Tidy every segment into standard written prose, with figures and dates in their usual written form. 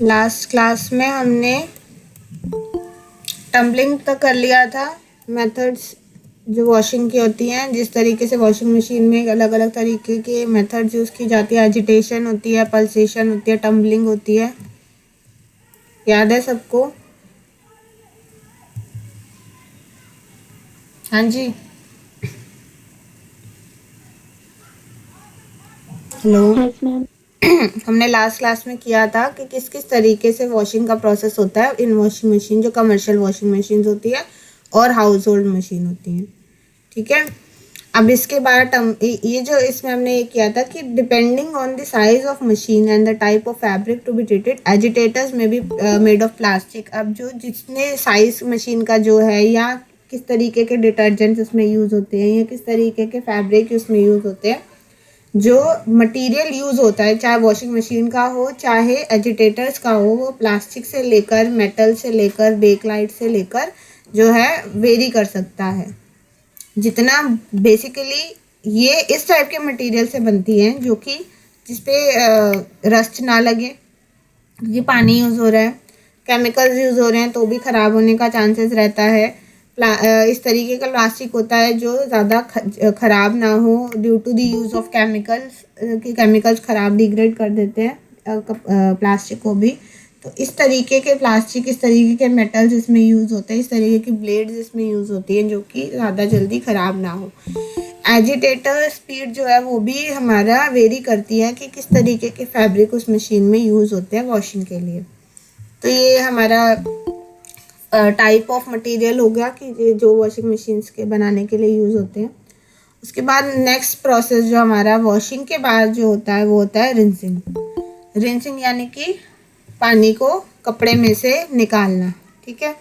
Last class में हमने tumbling तक कर लिया था, मेथड्स जो वॉशिंग की होती हैं, जिस तरीके से वॉशिंग मशीन में अलग अलग तरीके के मेथड्स यूज़ की जाती है। एजिटेशन होती है, पल्सेशन होती है, टम्बलिंग होती है। याद है सबको? हाँ जी, हेलो। Yes ma'am. हमने लास्ट क्लास में किया था कि किस किस तरीके से वॉशिंग का प्रोसेस होता है इन वॉशिंग मशीन, जो कमर्शियल वॉशिंग मशीन होती है और हाउस होल्ड मशीन होती हैं। ठीक है। अब इसके बाद ये जो इसमें हमने ये किया था कि depending on the size of machine and the type of fabric to be treated, agitators में बी मेड ऑफ प्लास्टिक। अब जो जितने साइज मशीन का जो है, या किस तरीके के डिटर्जेंट्स उसमें यूज़ होते हैं, या किस तरीके के फैब्रिक उसमें यूज़ होते हैं, जो मटेरियल यूज़ होता है, चाहे वॉशिंग मशीन का हो चाहे एजिटेटर्स का हो, वो प्लास्टिक से लेकर मेटल से लेकर बेकलाइट से लेकर जो है वेरी कर सकता है। जितना बेसिकली ये इस टाइप के मटेरियल से बनती हैं जो कि जिसपे रस्ट ना लगे, ये पानी यूज़ हो रहा है, केमिकल्स यूज़ हो रहे हैं तो भी ख़राब होने का चांसेस रहता है। इस तरीके का प्लास्टिक होता है जो ज़्यादा ख़राब ना हो due to the use of chemicals, कि केमिकल्स ख़राब डिग्रेड कर देते हैं प्लास्टिक को भी। तो इस तरीके के प्लास्टिक, इस तरीके के मेटल्स इसमें यूज़ होते हैं, इस तरीके की ब्लेड्स इसमें यूज़ होती हैं जो कि ज़्यादा जल्दी ख़राब ना हो। एजिटेटर स्पीड जो है वो भी हमारा वेरी करती है कि किस तरीके के फैब्रिक उस मशीन में यूज़ होते हैं वॉशिंग के लिए। तो ये हमारा टाइप ऑफ मटेरियल हो गया कि जो वॉशिंग मशीन्स के बनाने के लिए यूज़ होते हैं। उसके बाद नेक्स्ट प्रोसेस जो हमारा वॉशिंग के बाद जो होता है वो होता है रिंसिंग। रिंसिंग यानी कि पानी को कपड़े में से निकालना। ठीक है।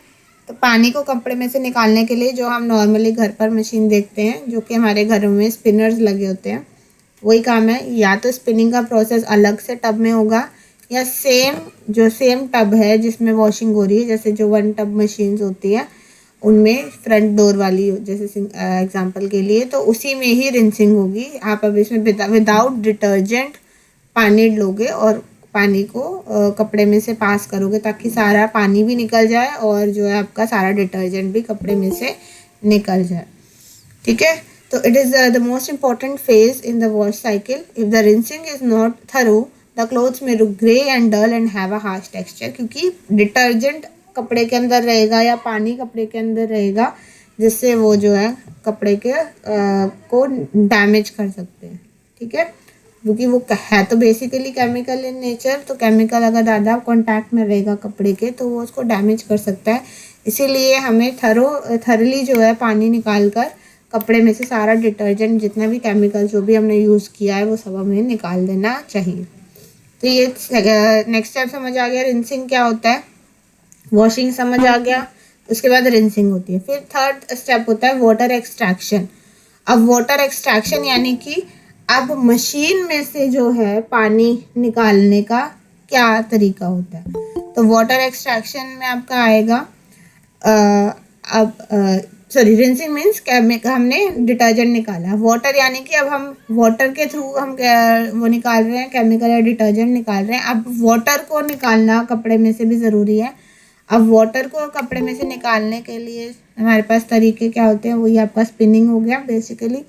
तो पानी को कपड़े में से निकालने के लिए जो हम नॉर्मली घर पर मशीन देखते हैं, जो कि हमारे घरों में स्पिनर्स लगे होते हैं, वही काम है। या तो स्पिनिंग का प्रोसेस अलग से टब में होगा, या सेम टब है जिसमें वॉशिंग हो रही है, जैसे जो वन टब मशीन्स होती है उनमें फ्रंट डोर वाली, जैसे एग्जांपल के लिए, तो उसी में ही रिंसिंग होगी। आप अब इसमें विदाउट डिटर्जेंट पानी लोगे और पानी को कपड़े में से पास करोगे ताकि सारा पानी भी निकल जाए और जो है आपका सारा डिटर्जेंट भी कपड़े में से निकल जाए। ठीक है। तो it is the most important phase in the wash cycle. If the rinsing is not thorough, the clothes may look grey and dull and have a harsh texture, क्योंकि डिटर्जेंट कपड़े के अंदर रहेगा या पानी कपड़े के अंदर रहेगा, जिससे वो जो है कपड़े के को डैमेज कर सकते हैं। ठीक है। क्योंकि वो है तो बेसिकली केमिकल इन नेचर, तो केमिकल अगर ज़्यादा कॉन्टैक्ट में रहेगा कपड़े के तो वो उसको डैमेज कर सकता है। इसीलिए हमें थरली जो है पानी निकाल कर कपड़े में से सारा डिटर्जेंट, जितना भी केमिकल जो भी हमने यूज़ किया है वो सब हमें निकाल देना चाहिए। तो ये नेक्स्ट स्टेप समझ आ गया, रिंसिंग क्या होता है। वॉशिंग समझ आ गया, उसके बाद रिंसिंग होती है। फिर थर्ड स्टेप होता है वाटर एक्सट्रैक्शन। अब वाटर एक्सट्रैक्शन यानी कि अब मशीन में से जो है पानी निकालने का क्या तरीका होता है। तो वाटर एक्सट्रैक्शन में आपका आएगा अब सॉरी, रिंसिंग मीन्स हमने डिटर्जेंट निकाला, वाटर यानी कि अब हम वाटर के थ्रू हम वो निकाल रहे हैं, केमिकल या डिटर्जेंट निकाल रहे हैं। अब वाटर को निकालना कपड़े में से भी ज़रूरी है। अब वाटर को कपड़े में से निकालने के लिए हमारे पास तरीके क्या होते हैं, वही आपका स्पिनिंग हो गया। बेसिकली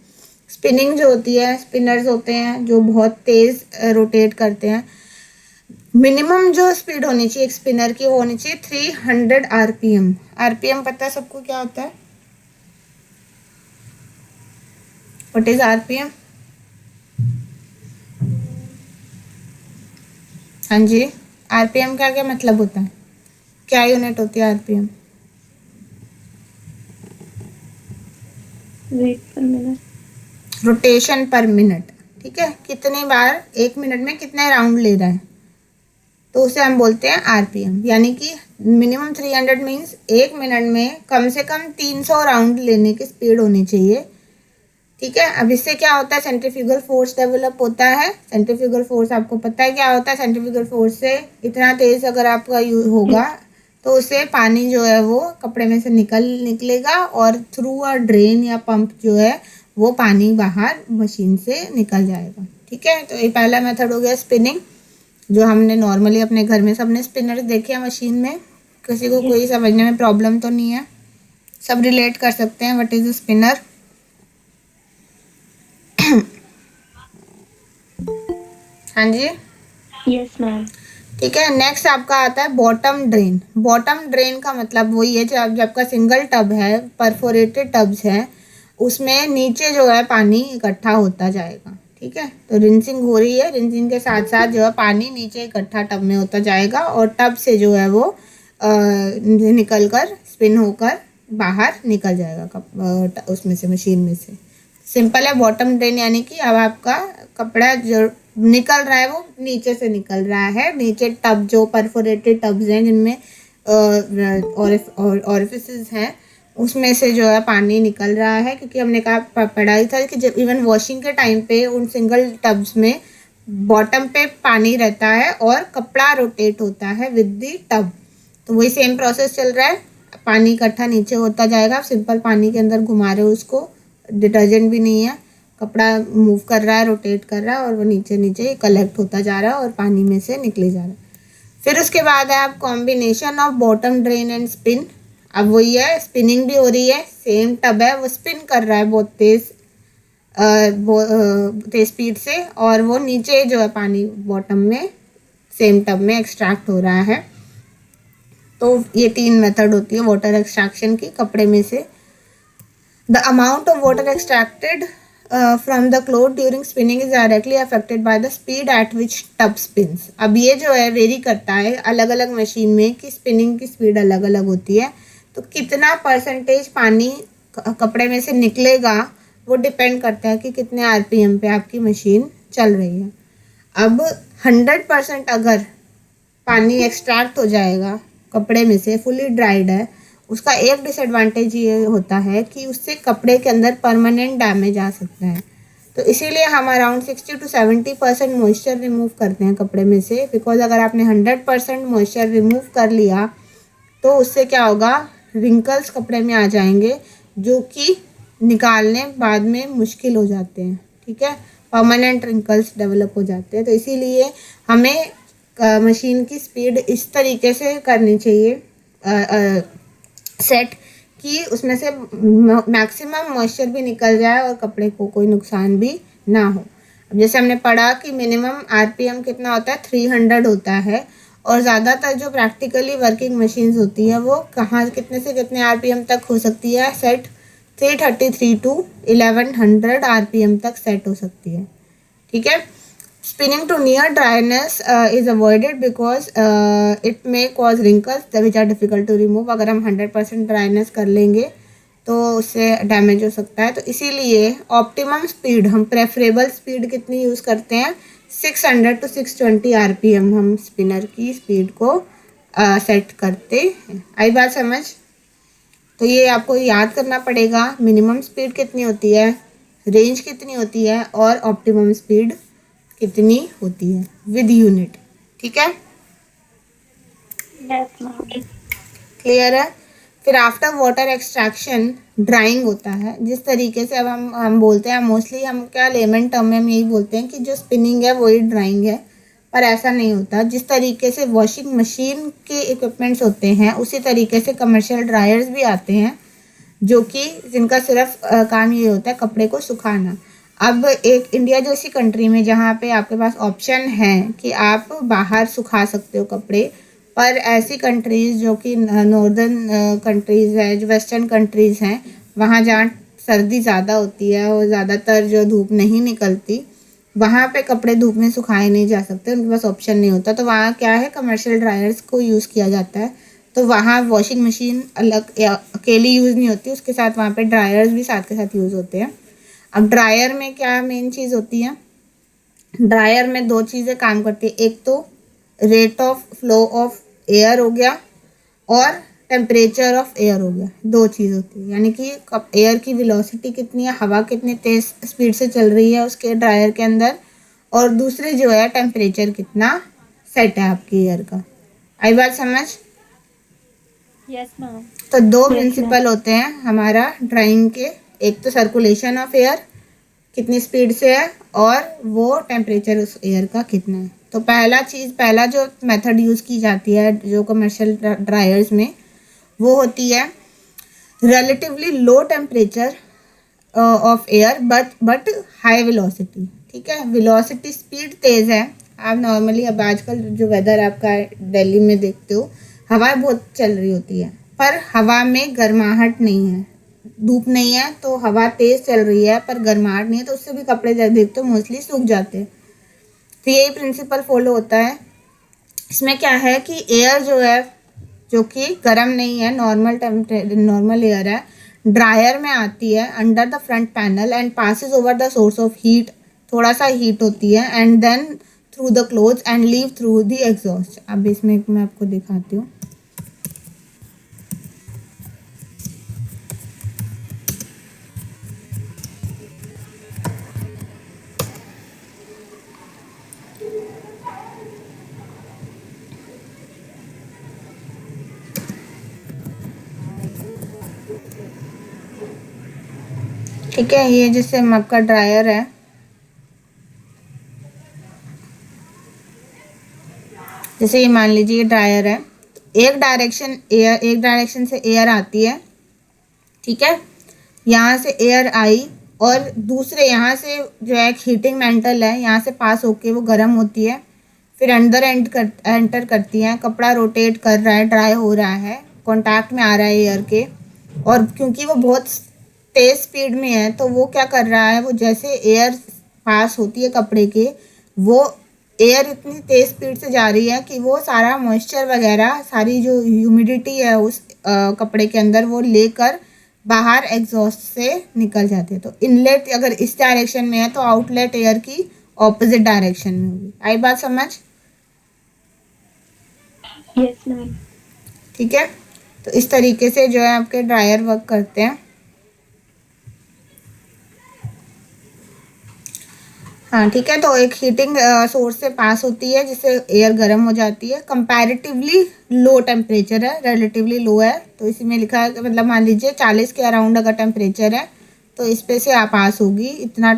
स्पिनिंग जो होती है, स्पिनर्स होते हैं जो बहुत तेज़ रोटेट करते हैं। मिनिमम जो स्पीड होनी चाहिए एक स्पिनर की, वो होनी चाहिए 300 आरपीएम। आरपीएम पता है सबको क्या होता है? What is RPM? हाँ जी, आरपीएम का क्या मतलब होता है, क्या यूनिट होती है RPM? Weight per minute, rotation per minute. ठीक है, कितनी बार एक मिनट में कितने राउंड ले रहा है, तो उसे हम बोलते हैं आरपीएम। यानी कि मिनिमम 300 मीन्स एक मिनट में कम से कम 300 राउंड लेने की स्पीड होनी चाहिए। ठीक है। अब इससे क्या होता है, सेंट्रीफ्यूगल फोर्स डेवलप होता है। सेंट्रीफ्यूगल फोर्स आपको पता है क्या होता है। सेंट्रीफ्यूगल फोर्स से इतना तेज अगर आपका यूज होगा तो उससे पानी जो है वो कपड़े में से निकलेगा और थ्रू अ ड्रेन या पंप जो है वो पानी बाहर मशीन से निकल जाएगा। ठीक है। तो ये पहला मेथड हो गया स्पिनिंग। जो हमने नॉर्मली अपने घर में सबने स्पिनर देखे हैं मशीन में, किसी को कोई समझने में प्रॉब्लम तो नहीं है, सब रिलेट कर सकते हैं व्हाट इज अ स्पिनर। हाँ जी, यस मैम। ठीक है। नेक्स्ट आपका आता है बॉटम ड्रेन। बॉटम ड्रेन का मतलब वही है जब आपका सिंगल टब है, परफोरेटेड टब्स है, उसमें नीचे जो है पानी इकट्ठा होता जाएगा, ठीक है। तो रिंसिंग हो रही है, रिंसिंग के साथ साथ जो है पानी नीचे इकट्ठा टब में होता जाएगा और टब से जो है वो निकल कर स्पिन होकर बाहर निकल जाएगा उसमें से, मशीन में से। सिंपल है बॉटम ड्रेन, यानी कि अब आपका कपड़ा जो निकल रहा है वो नीचे से निकल रहा है, नीचे टब जो परफोरेटेड टब्स हैं जिनमें ऑरिफिसेस हैं उसमें से जो है पानी निकल रहा है, क्योंकि हमने कहा पढ़ा ही था कि जब इवन वॉशिंग के टाइम पे उन सिंगल टब्स में बॉटम पे पानी रहता है और कपड़ा रोटेट होता है विद द टब। तो वही सेम प्रोसेस चल रहा है, पानी इकट्ठा नीचे होता जाएगा, आप सिंपल पानी के अंदर घुमा रहे हो उसको, डिटर्जेंट भी नहीं है, कपड़ा मूव कर रहा है, रोटेट कर रहा है और वो नीचे नीचे कलेक्ट होता जा रहा है और पानी में से निकले जा रहा है। फिर उसके बाद है आप combination of bottom drain and spin. अब वही है, स्पिनिंग भी हो रही है, सेम टब है वो स्पिन कर रहा है बहुत तेज तेज स्पीड से, और वो नीचे जो है पानी बॉटम में सेम टब में एक्सट्रैक्ट हो रहा है। तो ये 3 मेथड होती है वाटर एक्सट्रैक्शन की कपड़े में से। The amount of water extracted from the cloth during spinning is directly affected by the speed at which tub spins. अब ये जो है वेरी करता है अलग अलग मशीन में कि स्पिनिंग की स्पीड अलग अलग होती है, तो कितना परसेंटेज पानी कपड़े में से निकलेगा वो डिपेंड करता है कि कितने आरपीएम पे आपकी मशीन चल रही है। अब 100% अगर पानी एक्सट्रैक्ट हो जाएगा कपड़े में से, फुली ड्राइड है, उसका एक डिसएडवांटेज ये होता है कि उससे कपड़े के अंदर परमानेंट डैमेज आ सकता है। तो इसीलिए हम अराउंड 60 to 70% मॉइस्चर रिमूव करते हैं कपड़े में से, बिकॉज अगर आपने 100% मॉइस्चर रिमूव कर लिया तो उससे क्या होगा, रिंकल्स कपड़े में आ जाएंगे जो कि निकालने बाद में मुश्किल हो जाते हैं, ठीक है, परमानेंट रिंकल्स डेवलप हो जाते हैं। तो इसीलिए हमें मशीन की स्पीड इस तरीके से करनी चाहिए सेट कि उसमें से मैक्सिमम मॉइस्चर भी निकल जाए और कपड़े को कोई नुकसान भी ना हो। अब जैसे हमने पढ़ा कि मिनिमम आरपीएम कितना होता है, 300 होता है, और ज़्यादातर जो प्रैक्टिकली वर्किंग मशीन्स होती है वो कहाँ कितने से कितने आरपीएम तक हो सकती है सेट, 333 to 1100 आरपीएम तक सेट हो सकती है, ठीक है। Spinning to near dryness is avoided because it may cause wrinkles which are difficult to remove। अगर हम 100% ड्राइनेस कर लेंगे तो उससे डैमेज हो सकता है। तो इसीलिए ऑप्टिमम स्पीड, हम प्रेफरेबल स्पीड कितनी यूज़ करते हैं, 600 to 620 आरपीएम हम स्पिनर की स्पीड को सेट करते हैं। आई बात समझ? तो ये आपको याद करना पड़ेगा, मिनिमम स्पीड कितनी होती है, रेंज कितनी होती है और ऑप्टिमम स्पीड कितनी होती है विद यूनिट, ठीक है, क्लियर है। फिर आफ्टर वाटर एक्सट्रैक्शन ड्राइंग होता है, जिस तरीके से अब हम बोलते हैं, मोस्टली हम क्या लेमन टर्म में हम यही बोलते हैं कि जो स्पिनिंग है वही ड्राइंग है, पर ऐसा नहीं होता। जिस तरीके से वॉशिंग मशीन के इक्विपमेंट्स होते हैं उसी तरीके से कमर्शियल ड्रायर्स भी आते हैं जो कि जिनका सिर्फ काम ये होता है कपड़े को सुखाना। अब एक इंडिया जैसी कंट्री में जहाँ पे आपके पास ऑप्शन है कि आप बाहर सुखा सकते हो कपड़े, पर ऐसी कंट्रीज़ जो कि नॉर्दर्न कंट्रीज़ है, जो वेस्टर्न कंट्रीज़ हैं, वहाँ जहाँ सर्दी ज़्यादा होती है और ज़्यादातर जो धूप नहीं निकलती, वहाँ पे कपड़े धूप में सुखाए नहीं जा सकते, उनके पास ऑप्शन नहीं होता। तो वहाँ क्या है, कमर्शियल ड्रायर्स को यूज़ किया जाता है। तो वहाँ वॉशिंग मशीन अलग अकेली यूज़ नहीं होती, उसके साथ वहाँ पे ड्रायर्स भी साथ के साथ यूज़ होते हैं। अब ड्रायर में क्या मेन चीज़ होती है, ड्रायर में 2 चीज़ें काम करती है, एक तो rate of flow of air हो गया और टेम्परेचर ऑफ एयर हो गया, 2 चीज़ होती है, यानी कि एयर की वेलोसिटी कितनी है, हवा कितनी तेज़ स्पीड से चल रही है उसके ड्रायर के अंदर, और दूसरी जो है टेम्परेचर कितना सेट है आपकी एयर का। आई बात समझ? Yes ma'am. तो 2 प्रिंसिपल होते हैं हमारा ड्राइंग के, एक तो सर्कुलेशन ऑफ एयर कितनी स्पीड से है और वो टेम्परेचर उस एयर का कितना है। तो पहला जो मेथड यूज़ की जाती है जो कमर्शियल ड्रायर्स में, वो होती है relatively low temperature of air but high velocity. ठीक है, वेलोसिटी स्पीड तेज़ है। आप नॉर्मली अब आजकल जो वेदर आपका दिल्ली में देखते हो, हवा बहुत चल रही होती है, पर हवा में गर्माहट नहीं है, धूप नहीं है तो हवा तेज़ चल रही है पर गर्माहट नहीं है, तो उससे भी कपड़े देखते हो मोस्टली सूख जाते हैं। तो यही प्रिंसिपल फॉलो होता है। इसमें क्या है कि एयर जो है, जो कि गर्म नहीं है, नॉर्मल एयर है, ड्रायर में आती है under the front panel and passes over the source of heat. थोड़ा सा हीट होती है and then through the clothes and leave through the exhaust. अब इसमें मैं आपको दिखाती हूँ। ठीक है, ये जैसे आपका ड्रायर है, जैसे ये मान लीजिए ये ड्रायर है, एक डायरेक्शन से एयर आती है। ठीक है, यहाँ से एयर आई और दूसरे यहाँ से जो है हीटिंग मेंटल है, यहाँ से पास होके वो गर्म होती है, फिर अंदर एंटर करती है, कपड़ा रोटेट कर रहा है, ड्राई हो रहा है, कांटेक्ट में आ रहा है एयर के, और क्योंकि वो बहुत तेज़ स्पीड में है तो वो क्या कर रहा है, वो जैसे एयर पास होती है कपड़े के, वो एयर इतनी तेज़ स्पीड से जा रही है कि वो सारा मॉइस्चर वगैरह, सारी जो ह्यूमिडिटी है उस कपड़े के अंदर, वो लेकर बाहर एग्जॉस्ट से निकल जाते हैं। तो इनलेट अगर इस डायरेक्शन में है तो आउटलेट एयर की ऑपोजिट डायरेक्शन में होगी। आई बात समझ? Yes ma'am. ठीक है, तो इस तरीके से जो है आपके ड्रायर वर्क करते हैं। हाँ ठीक है, तो एक हीटिंग सोर्स से पास होती है जिससे एयर गर्म हो जाती है। कंपैरेटिवली लो टेम्परेचर है, रिलेटिवली लो है, तो इसी में लिखा है, मतलब मान लीजिए 40 के अराउंड अगर टेम्परेचर है तो इस पे से पास होगी, इतना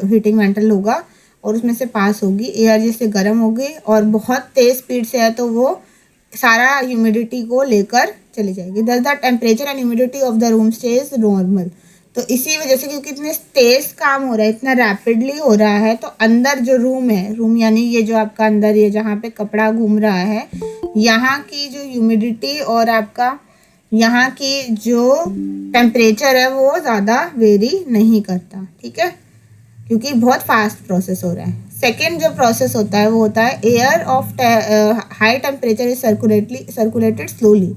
हीटिंग वेंटल होगा और उसमें से पास होगी एयर, जिससे गर्म होगी, और बहुत तेज़ स्पीड से है तो वो सारा ह्यूमिडिटी को लेकर चली जाएगी। दस the temperature and humidity of the room stage normal. तो इसी वजह से, क्योंकि इतने तेज़ काम हो रहा है, इतना रैपिडली हो रहा है, तो अंदर जो रूम है, रूम यानी ये जो आपका अंदर ये जहाँ पे कपड़ा घूम रहा है, यहाँ की जो ह्यूमिडिटी और आपका यहाँ की जो टेम्परेचर है वो ज़्यादा वेरी नहीं करता। ठीक है, क्योंकि बहुत फास्ट प्रोसेस हो रहा है। सेकेंड जो प्रोसेस होता है वो होता है air of high temperature is circulated slowly.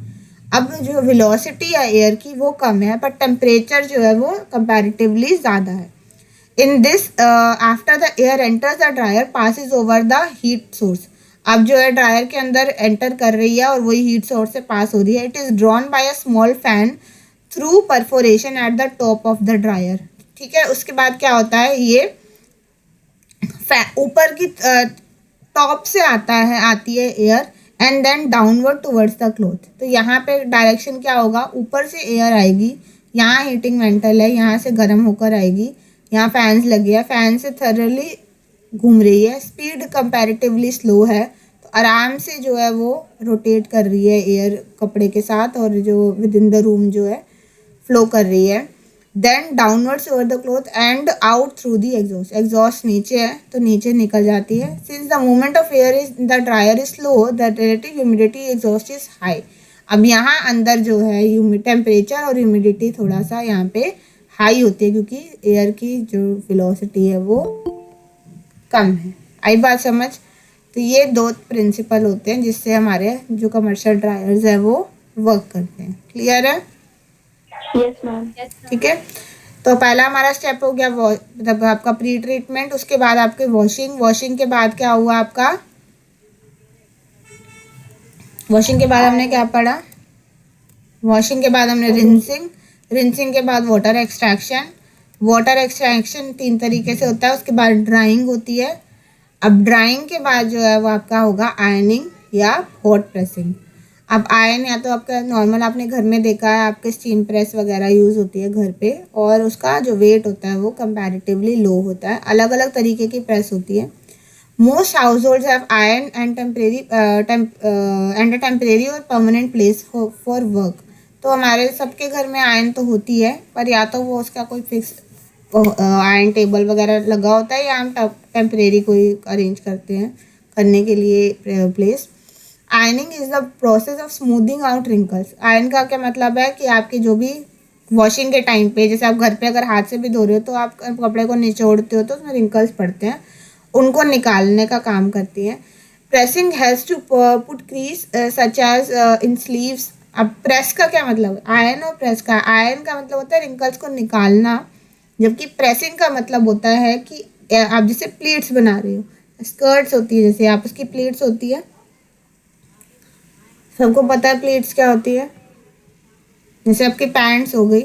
अब जो वेलोसिटी है एयर की वो कम है, पर टेम्परेचर जो है वो कंपैरेटिवली ज़्यादा है। In this after the air enters the dryer passes over the heat source. अब जो है ड्रायर के अंदर एंटर कर रही है और वही हीट सोर्स से पास हो रही है। It is drawn by a small fan through perforation at the top of the dryer. ठीक है, उसके बाद क्या होता है, ये ऊपर की टॉप से आती है air and then downward towards the cloth. तो यहाँ पे डायरेक्शन क्या होगा, ऊपर से एयर आएगी, यहाँ हीटिंग वेंटल है, यहाँ से गर्म होकर आएगी, यहाँ फैंस लगे हैं, फैन से थरली घूम रही है, स्पीड कंपैरेटिवली स्लो है, तो आराम से जो है वो रोटेट कर रही है एयर कपड़े के साथ, और जो विद इन द रूम जो है फ्लो कर रही है। Then downwards over the cloth and out through the exhaust. Exhaust नीचे है तो नीचे निकल जाती है। Since the movement of air is the dryer is slow, the relative humidity exhaust is high. अब यहाँ अंदर जो है टेम्परेचर और ह्यूमिडिटी थोड़ा सा यहाँ पे हाई होती है, क्योंकि एयर की जो वेलोसिटी है वो कम है। आई बात समझ? तो ये दो प्रिंसिपल होते हैं जिससे हमारे जो कमर्शियल ड्रायर्स है वो वर्क करते हैं। क्लियर है? Yes ma'am. ठीक है, तो पहला हमारा स्टेप हो गया मतलब आपका प्री ट्रीटमेंट। उसके बाद आपके वॉशिंग के बाद क्या हुआ आपका, वॉशिंग के बाद हमने क्या पढ़ा, वॉशिंग के बाद हमने रिंसिंग के बाद वाटर एक्सट्रैक्शन 3 तरीके से होता है। उसके बाद ड्राइंग होती है। अब ड्राइंग के बाद जो है वो आपका होगा आयरनिंग या हॉट प्रेसिंग। अब आयन या तो आपका नॉर्मल आपने घर में देखा है, आपके स्टीम प्रेस वगैरह यूज़ होती है घर पे, और उसका जो वेट होता है वो कंपैरेटिवली लो होता है। अलग अलग तरीके की प्रेस होती है। Most house hold have ion and temporary और परमानेंट प्लेस फॉर वर्क। तो हमारे सबके घर में आयन तो होती है, पर या तो वो उसका कोई फिक्स आयरन टेबल वगैरह लगा होता है, या हम टेम्परेरी कोई अरेंज करते हैं करने के लिए place. Ironing is the process of smoothing out wrinkles. Iron का क्या मतलब है कि आपके जो भी वॉशिंग के टाइम पे, जैसे आप घर पे अगर हाथ से भी धो रहे हो तो आप कपड़े को निचोड़ते हो तो उसमें रिंकल्स पड़ते हैं, उनको निकालने का काम करती है। Pressing has to put crease such as in sleeves. अब प्रेस का क्या मतलब है? आयरन और प्रेस का, आयरन का मतलब होता है रिंकल्स को निकालना, जबकि प्रेसिंग का मतलब होता है कि आप जैसे प्लीट्स बना रहे हो, स्कर्ट्स होती है जैसे आप उसकी प्लीट्स होती है, सबको पता है प्लीट्स क्या होती है, जैसे आपकी पैंट्स हो गई,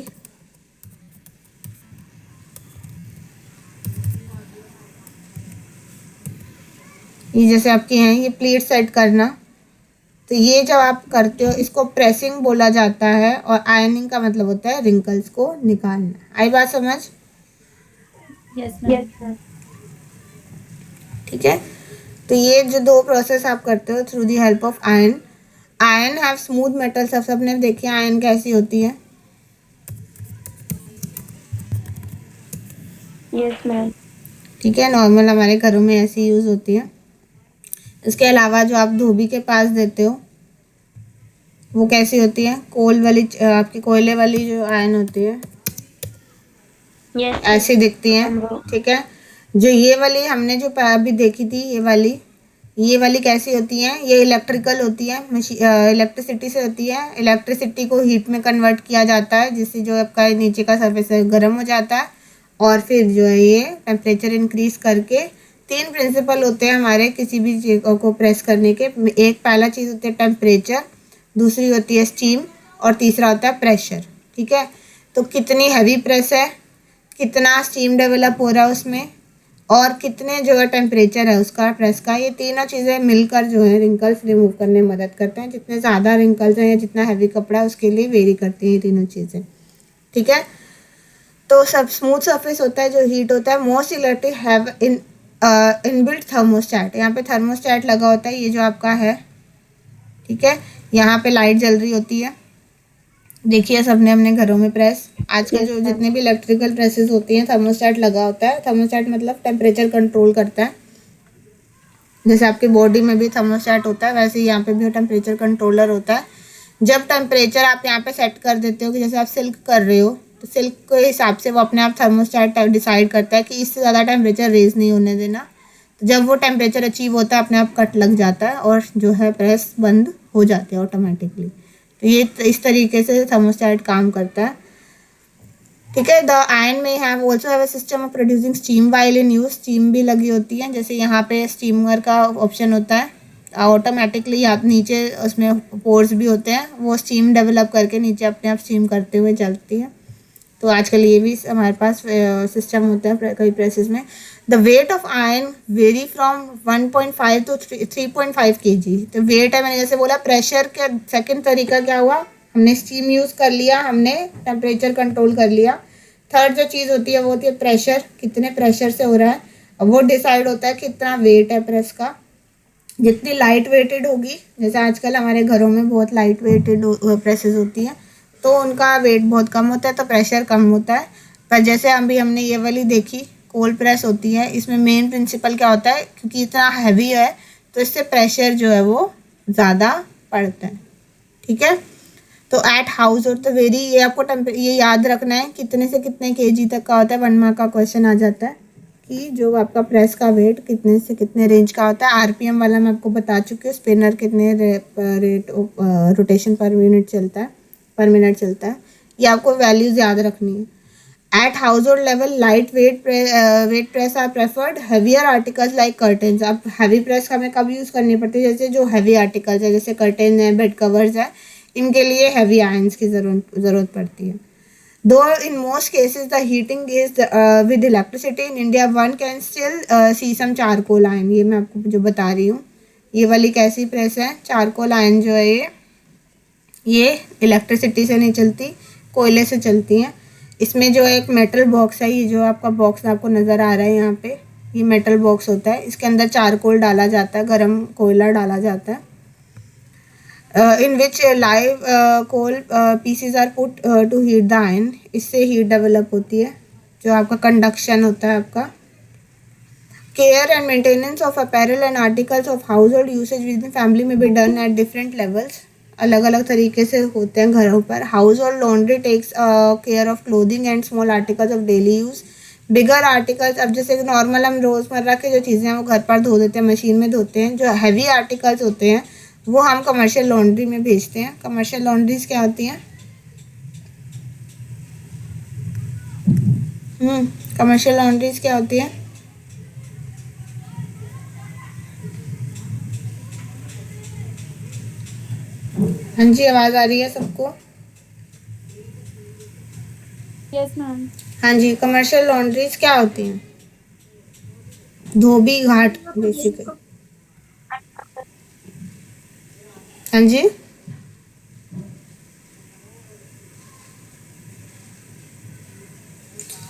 ये जैसे आपकी हैं ये प्लीट सेट करना, तो ये जब आप करते हो इसको प्रेसिंग बोला जाता है, और आयरनिंग का मतलब होता है रिंकल्स को निकालना। आई बात समझ? Yes, ma'am. ठीक है, तो ये जो दो प्रोसेस आप करते हो through the help of iron. Iron have smooth metal, सबने देखी आयरन कैसी होती है? Yes, ma'am. ठीक है, नॉर्मल हमारे घरों में ऐसी यूज़ होती है। इसके अलावा जो आप धोबी के पास देते हो वो कैसी होती है? कोल वाली, आपकी कोयले वाली जो आयरन होती है Yes, ऐसी दिखती है। ma'am. ठीक है, जो ये वाली हमने जो अभी देखी थी, ये वाली कैसी होती है? ये इलेक्ट्रिकल होती है, इलेक्ट्रिसिटी से होती है। इलेक्ट्रिसिटी को हीट में कन्वर्ट किया जाता है, जिससे जो आपका नीचे का सरफेस है गर्म हो जाता है, और फिर जो है ये टेम्परेचर इंक्रीज करके, तीन प्रिंसिपल होते हैं हमारे किसी भी चीज़ को प्रेस करने के। एक पहला चीज़ होती है टेम्परेचर, दूसरी होती है स्टीम, और तीसरा होता है प्रेशर। ठीक है, तो कितनी हैवी प्रेस है, कितना स्टीम डेवलप हो रहा है उसमें, और कितने जो है टेम्परेचर है उसका प्रेस का, ये तीनों चीज़ें मिलकर जो है रिंकल्स रिमूव करने में मदद करते हैं। जितने ज़्यादा रिंकल्स हैं या जितना हैवी कपड़ा है उसके लिए वेरी करती हैं ये तीनों चीज़ें। ठीक है, तो सब स्मूथ सरफेस होता है जो हीट होता है। Most electric have inbuilt thermostat, यहाँ पे थर्मोस्टैट लगा होता है, ये जो आपका है। ठीक है, यहाँ पे लाइट जल रही होती है, देखिए सबने अपने घरों में प्रेस, आजकल जो जितने भी इलेक्ट्रिकल प्रेसेस होती हैं थर्मोस्टैट लगा होता है। थर्मोस्टैट मतलब टेम्परेचर कंट्रोल करता है, जैसे आपकी बॉडी में भी थर्मोस्टैट होता है वैसे ही यहाँ पे भी टेम्परेचर कंट्रोलर होता है। जब टेम्परेचर आप यहाँ पे सेट कर देते हो कि जैसे आप सिल्क कर रहे हो, तो सिल्क के हिसाब से वो अपने आप थर्मोस्टैट डिसाइड करता है कि इससे ज़्यादा टेम्परेचर रेज नहीं होने देना। तो जब वो टेम्परेचर अचीव होता है अपने आप कट लग जाता है और जो है प्रेस बंद हो जाती है ऑटोमेटिकली। तो ये इस तरीके से थर्मोस्टैट काम करता है। ठीक है, द आयरन में have also have a system of producing steam while in use. Steam भी लगी होती है, जैसे यहाँ पे स्टीमर का ऑप्शन होता है, ऑटोमेटिकली आप नीचे उसमें पोर्स भी होते हैं, वो स्टीम डेवलप करके नीचे अपने आप स्टीम करते हुए चलती है। तो आजकल ये भी हमारे पास सिस्टम होता है कई प्रेसेस में। The weight of iron very from 1.5 to 3.5 kg। तो वेट है, मैंने जैसे बोला प्रेशर का सेकंड तरीका क्या हुआ, हमने स्टीम यूज़ कर लिया, हमने टेम्परेचर कंट्रोल कर लिया। थर्ड जो चीज़ होती है वो होती है प्रेशर, कितने प्रेशर से हो रहा है, अब वो डिसाइड होता है कितना वेट है प्रेस का। जितनी लाइट वेटेड होगी, जैसे आजकल हमारे घरों में बहुत लाइट वेटेड प्रेसेस होती हैं, तो उनका वेट बहुत कम होता है तो प्रेशर कम होता है। पर जैसे अभी हमने ये वाली देखी कोल्ड प्रेस होती है, इसमें मेन प्रिंसिपल क्या होता है, क्योंकि इतना हैवी है तो इससे प्रेशर जो है वो ज़्यादा पड़ता है। ठीक है, तो एट हाउस और तो वेरी, ये आपको ये याद रखना है कितने से कितने केजी तक का होता है। 1 मार्क का क्वेश्चन आ जाता है कि जो आपका प्रेस का वेट कितने से कितने रेंज का होता है। आरपीएम वाला मैं आपको बता चुकी हूँ, स्पिनर कितने रेट रोटेशन पर मिनट चलता है, पर मिनट चलता है, ये आपको वैल्यूज़ याद रखनी है। At household level light weight press are preferred, heavier articles like curtains. अब हैवी प्रेस हमें कब यूज़ करनी पड़ती है, जैसे जो हैवी आर्टिकल्स है जैसे कर्टेन है, बेड कवर्स है, इनके लिए हैवी आयंस की ज़रूरत पड़ती है। Though in most cases the heating is with electricity in India one can still see some charcoal iron. ये मैं आपको जो बता रही हूँ, ये वाली कैसी प्रेस है, चारकोल आयन जो है ये ये इलेक्ट्रिसिटी से नहीं चलती, कोयले से चलती हैं। इसमें जो एक मेटल बॉक्स है, ये जो आपका बॉक्स आपको नज़र आ रहा है यहाँ पे, ये मेटल बॉक्स होता है। इसके अंदर चारकोल डाला जाता है, गरम कोयला डाला जाता है, in which live coal pieces are put to heat the iron. इससे हीट डेवलप होती है, जो आपका कंडक्शन होता है आपका। Care and maintenance of apparel and articles of household usage within family may be done at different levels. अलग अलग तरीके से होते हैं घरों पर। Household laundry takes care of clothing and small articles of daily use. Bigger articles, अब जैसे नॉर्मल हम रोज़मर्रा के जो चीज़ें हैं वो घर पर धो देते हैं, मशीन में धोते हैं। जो हैवी आर्टिकल्स होते हैं वो हम कमर्शियल लॉन्ड्री में भेजते हैं। कमर्शियल लॉन्ड्रीज क्या होती हैं? कमर्शियल लॉन्ड्रीज क्या होती है? हाँ जी, आवाज़ आ रही है सबको? Yes, ma'am. हाँ जी, कमर्शियल लॉन्ड्रीज क्या होती हैं? धोबी घाट बेसिकली। हाँ जी,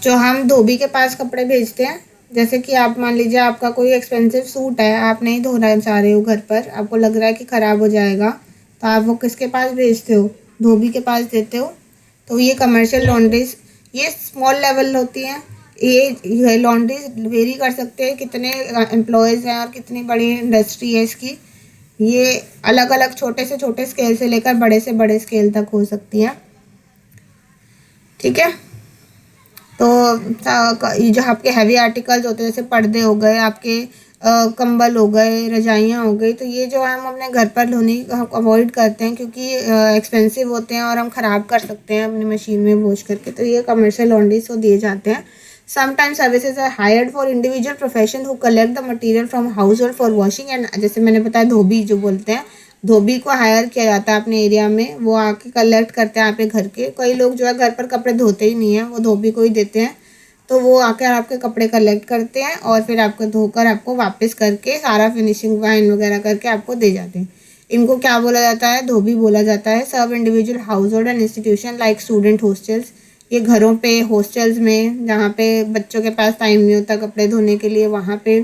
जो हम धोबी के पास कपड़े भेजते हैं, जैसे कि आप मान लीजिए आपका कोई एक्सपेंसिव सूट है, आप नहीं धोना चाह रहे हो घर पर, आपको लग रहा है कि ख़राब हो जाएगा, तो आप वो किसके पास भेजते हो? धोबी के पास देते हो। तो ये कमर्शियल लॉन्ड्रीज, ये स्मॉल लेवल होती हैं। ये लॉन्ड्रीज वेरी कर सकते हैं, कितने एम्प्लॉयज़ हैं और कितनी बड़ी इंडस्ट्री है इसकी। ये अलग अलग छोटे से छोटे स्केल से लेकर बड़े से बड़े स्केल तक हो सकती हैं। ठीक है, तो ये जो आपके हैवी आर्टिकल्स होते हैं, जैसे पर्दे हो गए, आपके कंबल हो गए, रजाइयाँ हो गई, तो ये जो हम अपने घर पर धोने अवॉइड करते हैं, क्योंकि एक्सपेंसिव होते हैं और हम ख़राब कर सकते हैं अपनी मशीन में वॉश करके। तो ये कमर्शियल लॉन्ड्रीज को दिए जाते हैं। Sometimes services are hired for individual profession who collect the material from household for washing and, जैसे मैंने बताया धोबी जो बोलते हैं, धोबी को हायर किया जाता है अपने एरिया में, वो आके कलेक्ट करते हैं आपके घर के। कई लोग जो है घर पर कपड़े धोते ही नहीं हैं, वो धोबी को ही देते हैं, तो वो आकर आपके कपड़े कलेक्ट करते हैं और फिर आपको धोकर आपको वापस करके सारा फिनिशिंग वाइन वगैरह करके आपको दे जाते हैं। इनको क्या बोला जाता है? धोबी बोला जाता है। Serve individual household and institution like student hostels, ये घरों पे, हॉस्टल्स में जहाँ पे बच्चों के पास टाइम नहीं होता कपड़े धोने के लिए, वहाँ पे,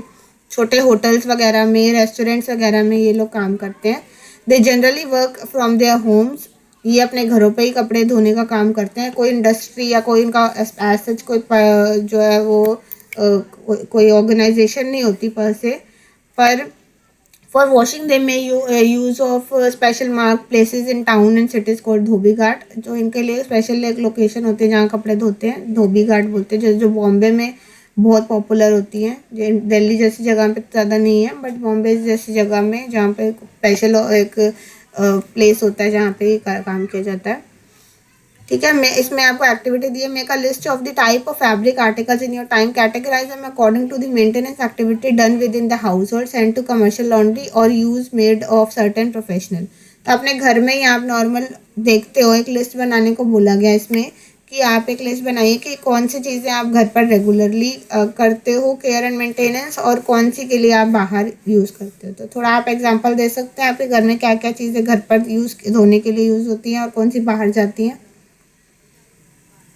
छोटे होटल्स वगैरह में, रेस्टोरेंट्स वगैरह में ये लोग काम करते हैं। They generally work from their homes, ये अपने घरों पे ही कपड़े धोने का काम करते हैं। कोई इंडस्ट्री या कोई इनका सच कोई जो है वो कोई ऑर्गेनाइजेशन नहीं होती पर से। पर for washing they may use of special mark places in town and cities called dhobi ghat, जो इनके लिए स्पेशल एक लोकेशन होती है जहाँ कपड़े धोते हैं, धोबी घाट बोलते हैं। जो बॉम्बे में बहुत पॉपुलर होती हैं, जो दिल्ली जैसी जगह पे ज़्यादा नहीं है, बट बॉम्बे जैसी जगह में जहाँ पे स्पेशल एक प्लेस होता है जहाँ पे काम किया जाता है। ठीक है, मैं इसमें आपको एक्टिविटी दी है। Make a list of the type of fabric articles in your time, categorise them according to the maintenance activity done within the household, send to commercial laundry or use made of certain professional. तो अपने घर में ही आप normal देखते हो, एक list बनाने को बोला गया इसमें कि आप एक लिस्ट बनाइए कि कौन सी चीज़ें आप घर पर रेगुलरली करते हो केयर एंड मेंटेनेंस, और कौन सी के लिए आप बाहर यूज़ करते हो। तो थोड़ा आप एग्जांपल दे सकते हैं आपके घर में क्या क्या चीज़ें घर पर यूज़ धोने के लिए यूज़ होती हैं और कौन सी बाहर जाती हैं?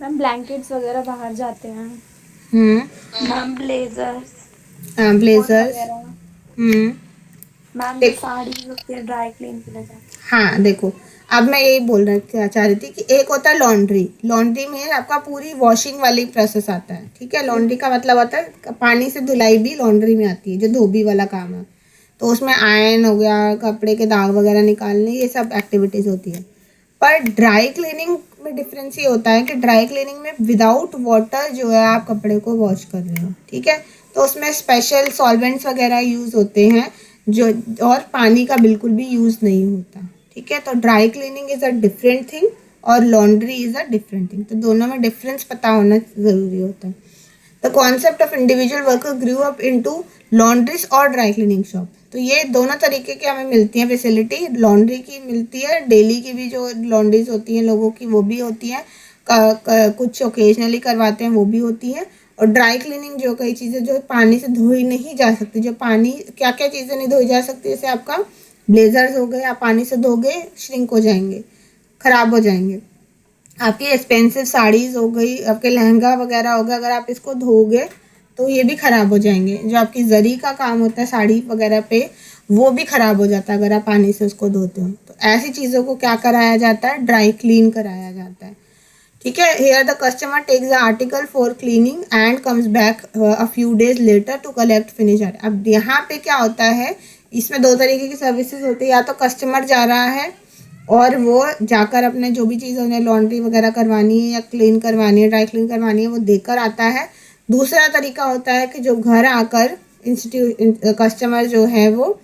मैम ब्लैंकेट्स वगैरह बाहर जाते हैं। Ma'am blazers, coat blazers. वगैरह। मैम जो साड़ी होती है ड्राई क्लीन के लिए जाती हाँ देखो, अब मैं यही बोलना चाह रही थी कि एक होता है लॉन्ड्री। लॉन्ड्री में आपका पूरी वॉशिंग वाली प्रोसेस आता है। ठीक है, लॉन्ड्री का मतलब होता है पानी से धुलाई भी लॉन्ड्री में आती है, जो धोबी वाला काम है। तो उसमें आयरन हो गया, कपड़े के दाग वगैरह निकालने, ये सब एक्टिविटीज़ होती है। पर ड्राई क्लीनिंग में डिफरेंस ये होता है कि ड्राई क्लीनिंग में विदाउट वाटर जो है आप कपड़े को वॉश कर रहे हो। ठीक है, तो उसमें स्पेशल सॉल्वेंट्स वगैरह यूज़ होते हैं जो, और पानी का बिल्कुल भी यूज़ नहीं होता। ठीक है, तो dry cleaning is a different thing और laundry is a different thing, तो दोनों में डिफरेंस पता होना ज़रूरी होता है। The concept of individual worker grew up into laundries और ड्राई क्लीनिंग शॉप। तो ये दोनों तरीके की हमें मिलती हैं फैसिलिटी, लॉन्ड्री की मिलती है, डेली की भी जो लॉन्ड्रीज होती हैं लोगों की वो भी होती हैं, कुछ ओकेजनली करवाते हैं वो भी होती है। और ड्राई क्लीनिंग जो कई चीज़ें जो पानी से धोई नहीं जा सकती, जो पानी, क्या क्या चीज़ें नहीं धोई जा सकती, जैसे आपका ब्लेजर्स हो गए, आप पानी से धोगे श्रिंक हो जाएंगे, ख़राब हो जाएंगे। आपकी एक्सपेंसिव साड़ीज़ हो गई, आपके लहंगा वगैरह हो गया, अगर आप इसको धोगे तो ये भी ख़राब हो जाएंगे। जो आपकी जरी का काम होता है साड़ी वगैरह पे, वो भी ख़राब हो जाता है अगर आप पानी से उसको धोते हो। तो ऐसी चीज़ों को क्या कराया जाता है, ड्राई क्लीन कराया जाता है। ठीक है। Here the customer takes the article for cleaning and comes back a few days later to collect finish. अब यहाँ पे क्या होता है, इसमें दो तरीके की सर्विसेज होती है। या तो कस्टमर जा रहा है और वो जाकर अपने जो भी चीज़ उन्हें लॉन्ड्री वगैरह करवानी है या क्लीन करवानी है, ड्राई क्लीन करवानी है, वो देकर आता है। दूसरा तरीका होता है कि जो घर आकर कस्टमर जो है वो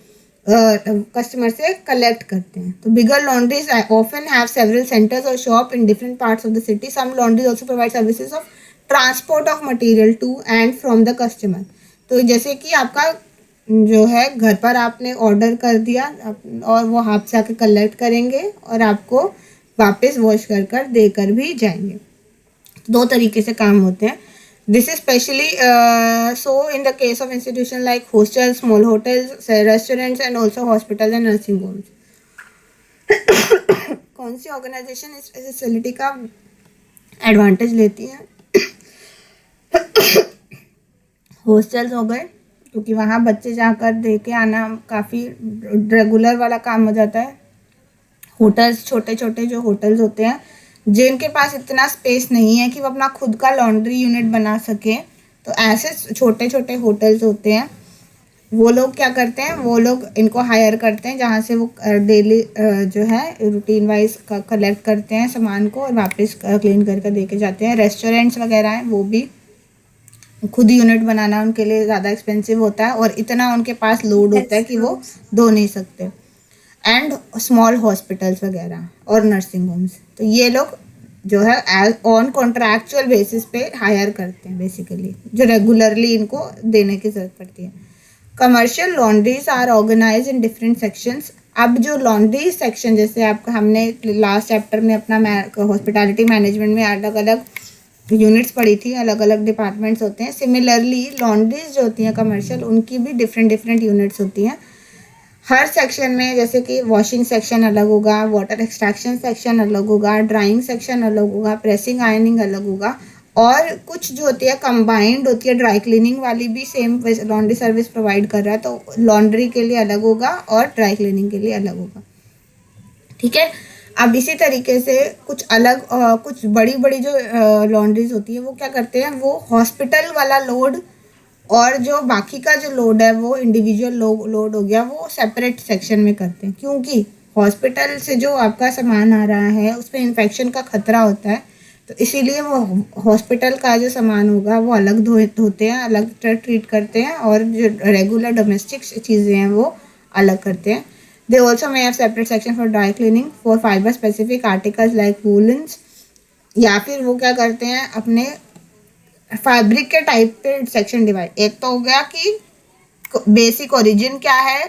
कस्टमर से कलेक्ट करते हैं। तो bigger laundries often have several centres और shop in different parts of the city. Some laundries also provide services of transport of material to and from the customer. तो जैसे कि आपका जो है घर पर आपने ऑर्डर कर दिया और वो हाथ से आके कलेक्ट करेंगे और आपको वापस वॉश कर देकर भी जाएंगे। दो तरीके से काम होते हैं। This is specially so in the case of institution like hostel, small hotels, restaurants and also hospital and nursing homes. कौन सी ऑर्गेनाइजेशन इस फैसिलिटी का एडवांटेज लेती है? हॉस्टल्स हो गए, क्योंकि वहाँ बच्चे जाकर दे के आना काफ़ी रेगुलर वाला काम हो जाता है। होटल्स, छोटे छोटे जो होटल्स होते हैं जिनके पास इतना स्पेस नहीं है कि वो अपना खुद का लॉन्ड्री यूनिट बना सके, तो ऐसे छोटे छोटे होटल्स होते हैं, वो लोग क्या करते हैं, वो लोग इनको हायर करते हैं, जहाँ से वो डेली जो है रूटीन वाइज कलेक्ट करते हैं सामान को और वापस क्लीन करके दे के जाते हैं। रेस्टोरेंट्स वगैरह हैं, वो भी खुद यूनिट बनाना उनके लिए ज़्यादा एक्सपेंसिव होता है और इतना उनके पास लोड होता है कि वो धो नहीं सकते। एंड स्मॉल हॉस्पिटल्स वगैरह और नर्सिंग होम्स, तो ये लोग जो है एज ऑन कॉन्ट्रैक्चुअल बेसिस पे हायर करते हैं बेसिकली, जो रेगुलरली इनको देने की ज़रूरत पड़ती है। Commercial laundries are organise in different sections. अब जो लॉन्ड्री सेक्शन, जैसे आपका हमने लास्ट चैप्टर में अपना हॉस्पिटैलिटी मैनेजमेंट में अलग अलग यूनिट्स पढ़ी थी, अलग अलग डिपार्टमेंट्स होते हैं। सिमिलरली लॉन्ड्रीज जो होती हैं कमर्शियल, उनकी भी डिफरेंट डिफरेंट यूनिट्स होती हैं हर सेक्शन में। जैसे कि वॉशिंग सेक्शन अलग होगा, वाटर एक्सट्रैक्शन सेक्शन अलग होगा, ड्राइंग सेक्शन अलग होगा, प्रेसिंग आयरनिंग अलग होगा, और कुछ जो होती है कंबाइंड होती है, ड्राई क्लीनिंग वाली भी सेम लॉन्ड्री सर्विस प्रोवाइड कर रहा है, तो लॉन्ड्री के लिए अलग होगा और ड्राई क्लीनिंग के लिए अलग होगा। ठीक है। अब इसी तरीके से कुछ अलग कुछ बड़ी बड़ी जो लॉन्ड्रीज होती है वो क्या करते हैं, वो हॉस्पिटल वाला लोड और जो बाकी का जो लोड है वो इंडिविजुअल लोड हो गया, वो सेपरेट सेक्शन में करते हैं, क्योंकि हॉस्पिटल से जो आपका सामान आ रहा है उसमें इन्फेक्शन का खतरा होता है, तो इसीलिए वो हॉस्पिटल का जो सामान होगा वो अलग धोते हैं, अलग ट्रीट करते हैं, और जो रेगुलर डोमेस्टिक चीज़ें हैं वो अलग करते हैं। They also may have separate section for dry cleaning for fibre specific articles like woollens, या फिर वो क्या करते हैं अपने फैब्रिक के टाइप पे सेक्शन डिवाइड। एक तो हो गया कि बेसिक ओरिजिन क्या है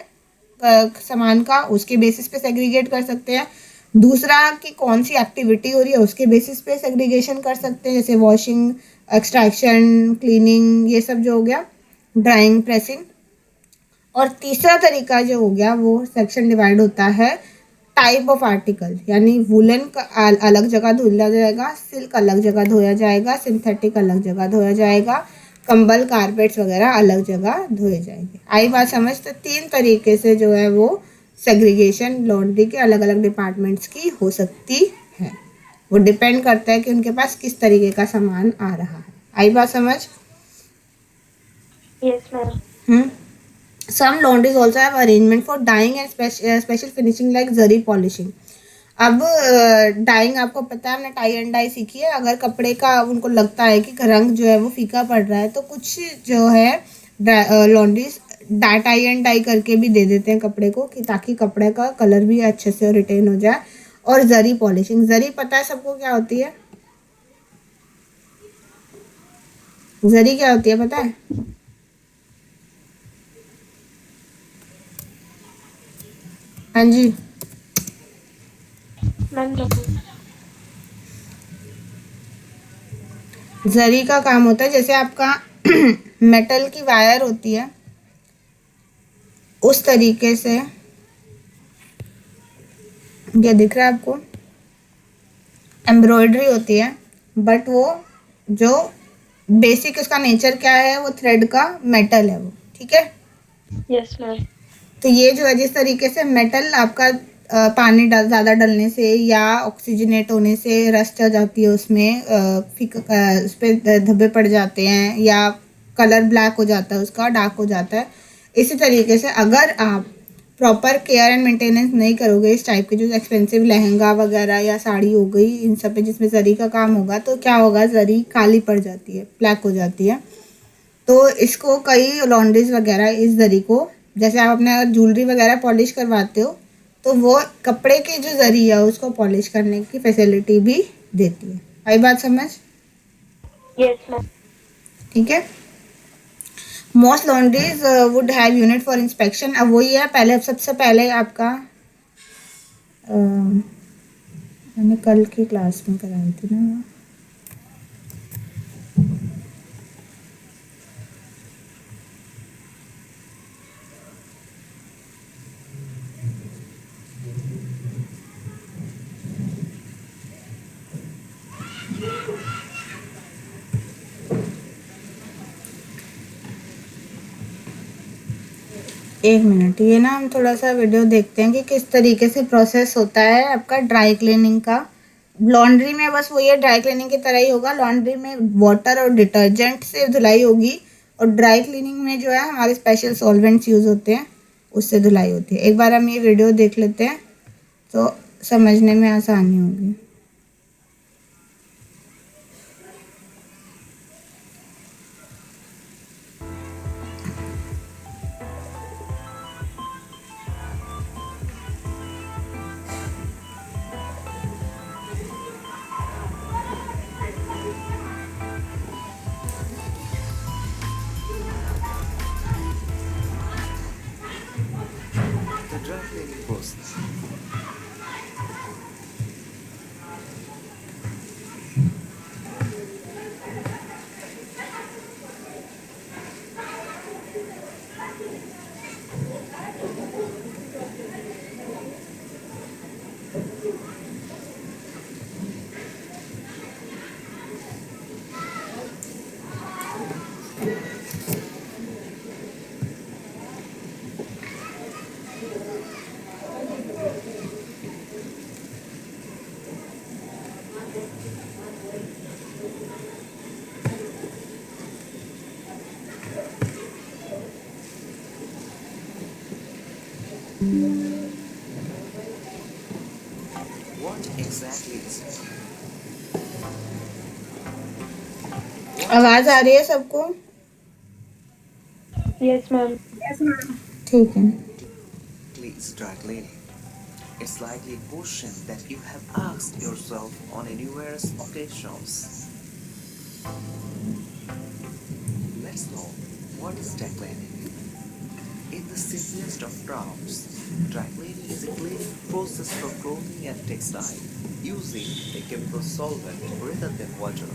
सामान का, उसके बेसिस पे सेग्रीगेट कर सकते हैं। दूसरा कि कौन सी एक्टिविटी हो रही है उसके बेसिस पे सेग्रीगेशन कर सकते हैं, जैसे वॉशिंग, एक्सट्रैक्शन, क्लीनिंग, ये सब जो हो गया, ड्राइंग, प्रेसिंग। और तीसरा तरीका जो हो गया वो सेक्शन डिवाइड होता है टाइप ऑफ आर्टिकल, यानी वुलन का अलग जगह धोया जाएगा, सिल्क अलग जगह धोया जाएगा, सिंथेटिक अलग जगह धोया जाएगा, कंबल, कारपेट्स वगैरह अलग जगह धोए जाएंगे। आई बात समझ? तो 3 तरीके से जो है वो सेग्रीगेशन लॉन्ड्री के अलग अलग डिपार्टमेंट्स की हो सकती है। वो डिपेंड करता है कि उनके पास किस तरीके का सामान आ रहा है। आई बात समझ? Yes ma'am. Some laundries also have arrangement for dyeing and special finishing like zari polishing. अब डाइंग आपको पता है, हमने टाई एंड डाई सीखी है। अगर कपड़े का उनको लगता है कि रंग जो है वो फीका पड़ रहा है, तो कुछ जो है लॉन्ड्रीज टाई एंड डाई करके भी दे देते हैं कपड़े को, कि ताकि कपड़े का कलर भी अच्छे से रिटेन हो जाए। और जरी पॉलिशिंग, जरी पता है सबको क्या होती है? जरी क्या होती है पता है? हाँ जी मैम। जरी का काम होता है, जैसे आपका मेटल की वायर होती है उस तरीके से, क्या दिख रहा है आपको? एम्ब्रॉयडरी होती है, बट वो जो बेसिक उसका नेचर क्या है, वो थ्रेड का मेटल है वो, ठीक है। Yes ma'am. तो ये जो है जिस तरीके से मेटल आपका पानी ज़्यादा डलने से या ऑक्सीजनेट होने से रस्ट आ जाती है उसमें, उस पर धब्बे पड़ जाते हैं या कलर ब्लैक हो जाता है, उसका डार्क हो जाता है। इसी तरीके से अगर आप प्रॉपर केयर एंड मेंटेनेंस नहीं करोगे इस टाइप के जो एक्सपेंसिव लहंगा वगैरह या साड़ी हो गई, इन सब पे जिसमें जरी का काम होगा, तो क्या होगा, जरी काली पड़ जाती है, ब्लैक हो जाती है। तो इसको कई लॉन्ड्रीज वगैरह इस जरी को, जैसे आप अपने अगर ज्वेलरी वगैरह पॉलिश करवाते हो, तो वो कपड़े की जो जरी है उसको पॉलिश करने की फैसिलिटी भी देती है। आई बात समझ? Yes ma'am. ठीक है। Most laundries would have unit for inspection. अब वही है, पहले सबसे पहले आपका मैंने कल की क्लास में कराई थी ना, 1 मिनट, ये ना हम थोड़ा सा वीडियो देखते हैं कि किस तरीके से प्रोसेस होता है आपका ड्राई क्लीनिंग का। लॉन्ड्री में बस वो ये ड्राई क्लीनिंग की तरह ही होगा, लॉन्ड्री में वाटर और डिटर्जेंट से धुलाई होगी, और ड्राई क्लीनिंग में जो है हमारे स्पेशल सॉल्वेंट्स यूज़ होते हैं, उससे धुलाई होती है। एक बार हम ये वीडियो देख लेते हैं तो समझने में आसानी होगी। The dry cleaning process. What exactly is it? आवाज़ आ रही है सबको? Yes ma'am. ठीक है। Please dry cleaning. It's likely a question that you have asked yourself on numerous occasions. Let's know what is dry cleaning. In the simplest of terms, dry cleaning is a cleaning process for clothing and textile using a chemical solvent rather than water.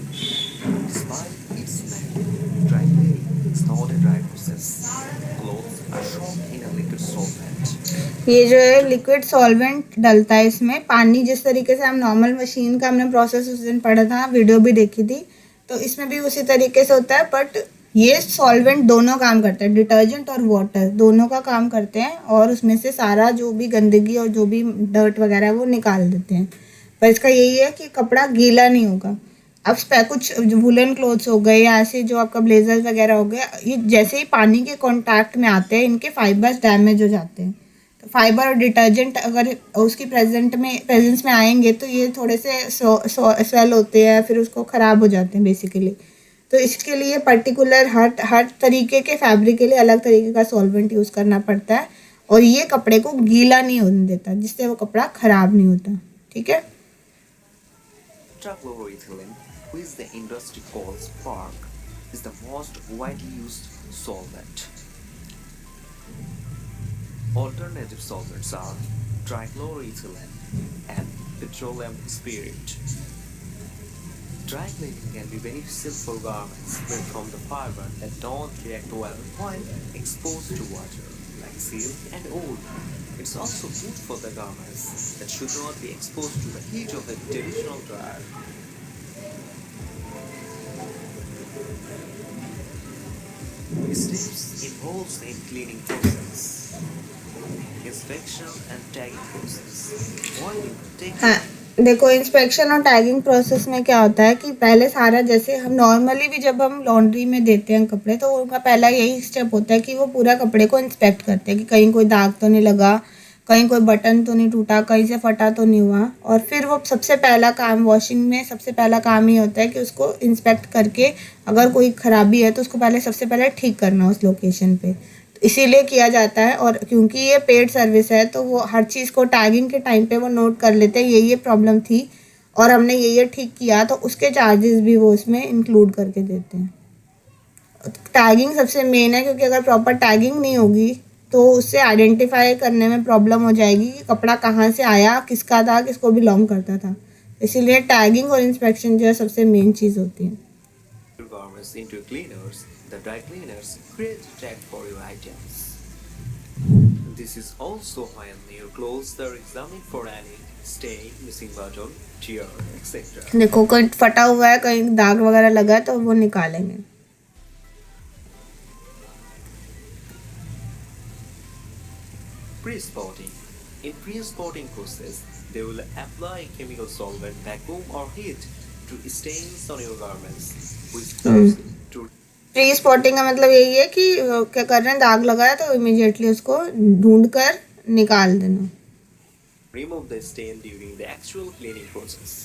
Despite its name, dry cleaning is not a dry process. Clothes are soaked in a liquid solvent. ये जो है liquid solvent डलता है इसमें, पानी जिस तरीके से हम नॉर्मल मशीन का हमने प्रोसेस उस दिन पढ़ा था, वीडियो भी देखी थी, तो इसमें भी उसी तरीके से होता है। बट ये सॉल्वेंट दोनों काम करते हैं, डिटर्जेंट और वाटर दोनों का काम करते हैं, और उसमें से सारा जो भी गंदगी और जो भी डर्ट वगैरह है वो निकाल देते हैं। पर इसका यही है कि कपड़ा गीला नहीं होगा। अब कुछ वुलन क्लोथ्स हो गए या ऐसे जो आपका ब्लेजर वगैरह हो गया, ये जैसे ही पानी के कांटेक्ट में आते हैं इनके फाइबर्स डैमेज हो जाते हैं। तो फाइबर और डिटर्जेंट अगर उसकी प्रेजेंस में आएंगे तो ये थोड़े से स्वेल होते हैं, फिर उसको ख़राब हो जाते हैं बेसिकली। तो इसके लिए पर्टिकुलर हर तरीके के फैब्रिक के लिए अलग तरीके का सॉल्वेंट यूज़ करना पड़ता है, और ये कपड़े को गीला नहीं होने देता, जिससे वो कपड़ा ख़राब नहीं होता। ठीक है। Trichloroethylene, which the industry calls PARC, is the most widely used solvent. Alternative solvents are trichloroethylene and petroleum spirit. Dry cleaning can be beneficial for garments made from the fiber that don't react well when exposed to water, like silk and wool. It's also good for the garments that should not be exposed to the heat of a traditional dryer. Steps involves in cleaning process, inspection and tagging process. While you take हाँ, देखो inspection और tagging process में क्या होता है कि पहले सारा, जैसे हम नॉर्मली भी जब हम लॉन्ड्री में देते हैं कपड़े, तो उनका पहला यही स्टेप होता है कि वो पूरा कपड़े को इंस्पेक्ट करते हैं कि कहीं कोई दाग तो नहीं लगा, कहीं कोई बटन तो नहीं टूटा, कहीं से फटा तो नहीं हुआ। और फिर वो सबसे पहला काम वॉशिंग में सबसे पहला काम ही होता है कि उसको इंस्पेक्ट करके अगर कोई ख़राबी है तो उसको पहले सबसे पहले ठीक करना उस लोकेशन पे। तो इसीलिए किया जाता है। और क्योंकि ये पेड सर्विस है तो वो हर चीज़ को टैगिंग के टाइम पे वो नोट कर लेते हैं ये प्रॉब्लम थी और हमने ये ठीक किया, तो उसके चार्जेस भी वो उसमें इंक्लूड करके देते हैं। टैगिंग सबसे मेन है, क्योंकि अगर प्रॉपर टैगिंग नहीं होगी तो उससे आइडेंटिफाई करने में प्रॉब्लम हो जाएगी कि कपड़ा कहाँ से आया, किसका था, किसको बिलोंग करता था। इसीलिए टैगिंग और इंस्पेक्शन जो है सबसे मेन चीज़ होती है। your garments into cleaners, the dry cleaners create a tag for your items. This is also when your clothes are examined for any stain, missing button, tear, etc. देखो कहीं फटा हुआ है, कहीं दाग वगैरह लगा है तो वो निकालेंगे। Pre-spotting. In pre-spotting process, they will apply chemical solvent, vacuum or heat to stains on your garments, which helps to pre spotting का मतलब यही है कि क्या कर रहे हैं, दाग लगा है तो इमीडिएटली उसको ढूंढ कर निकाल देना। remove the stain during the actual cleaning process.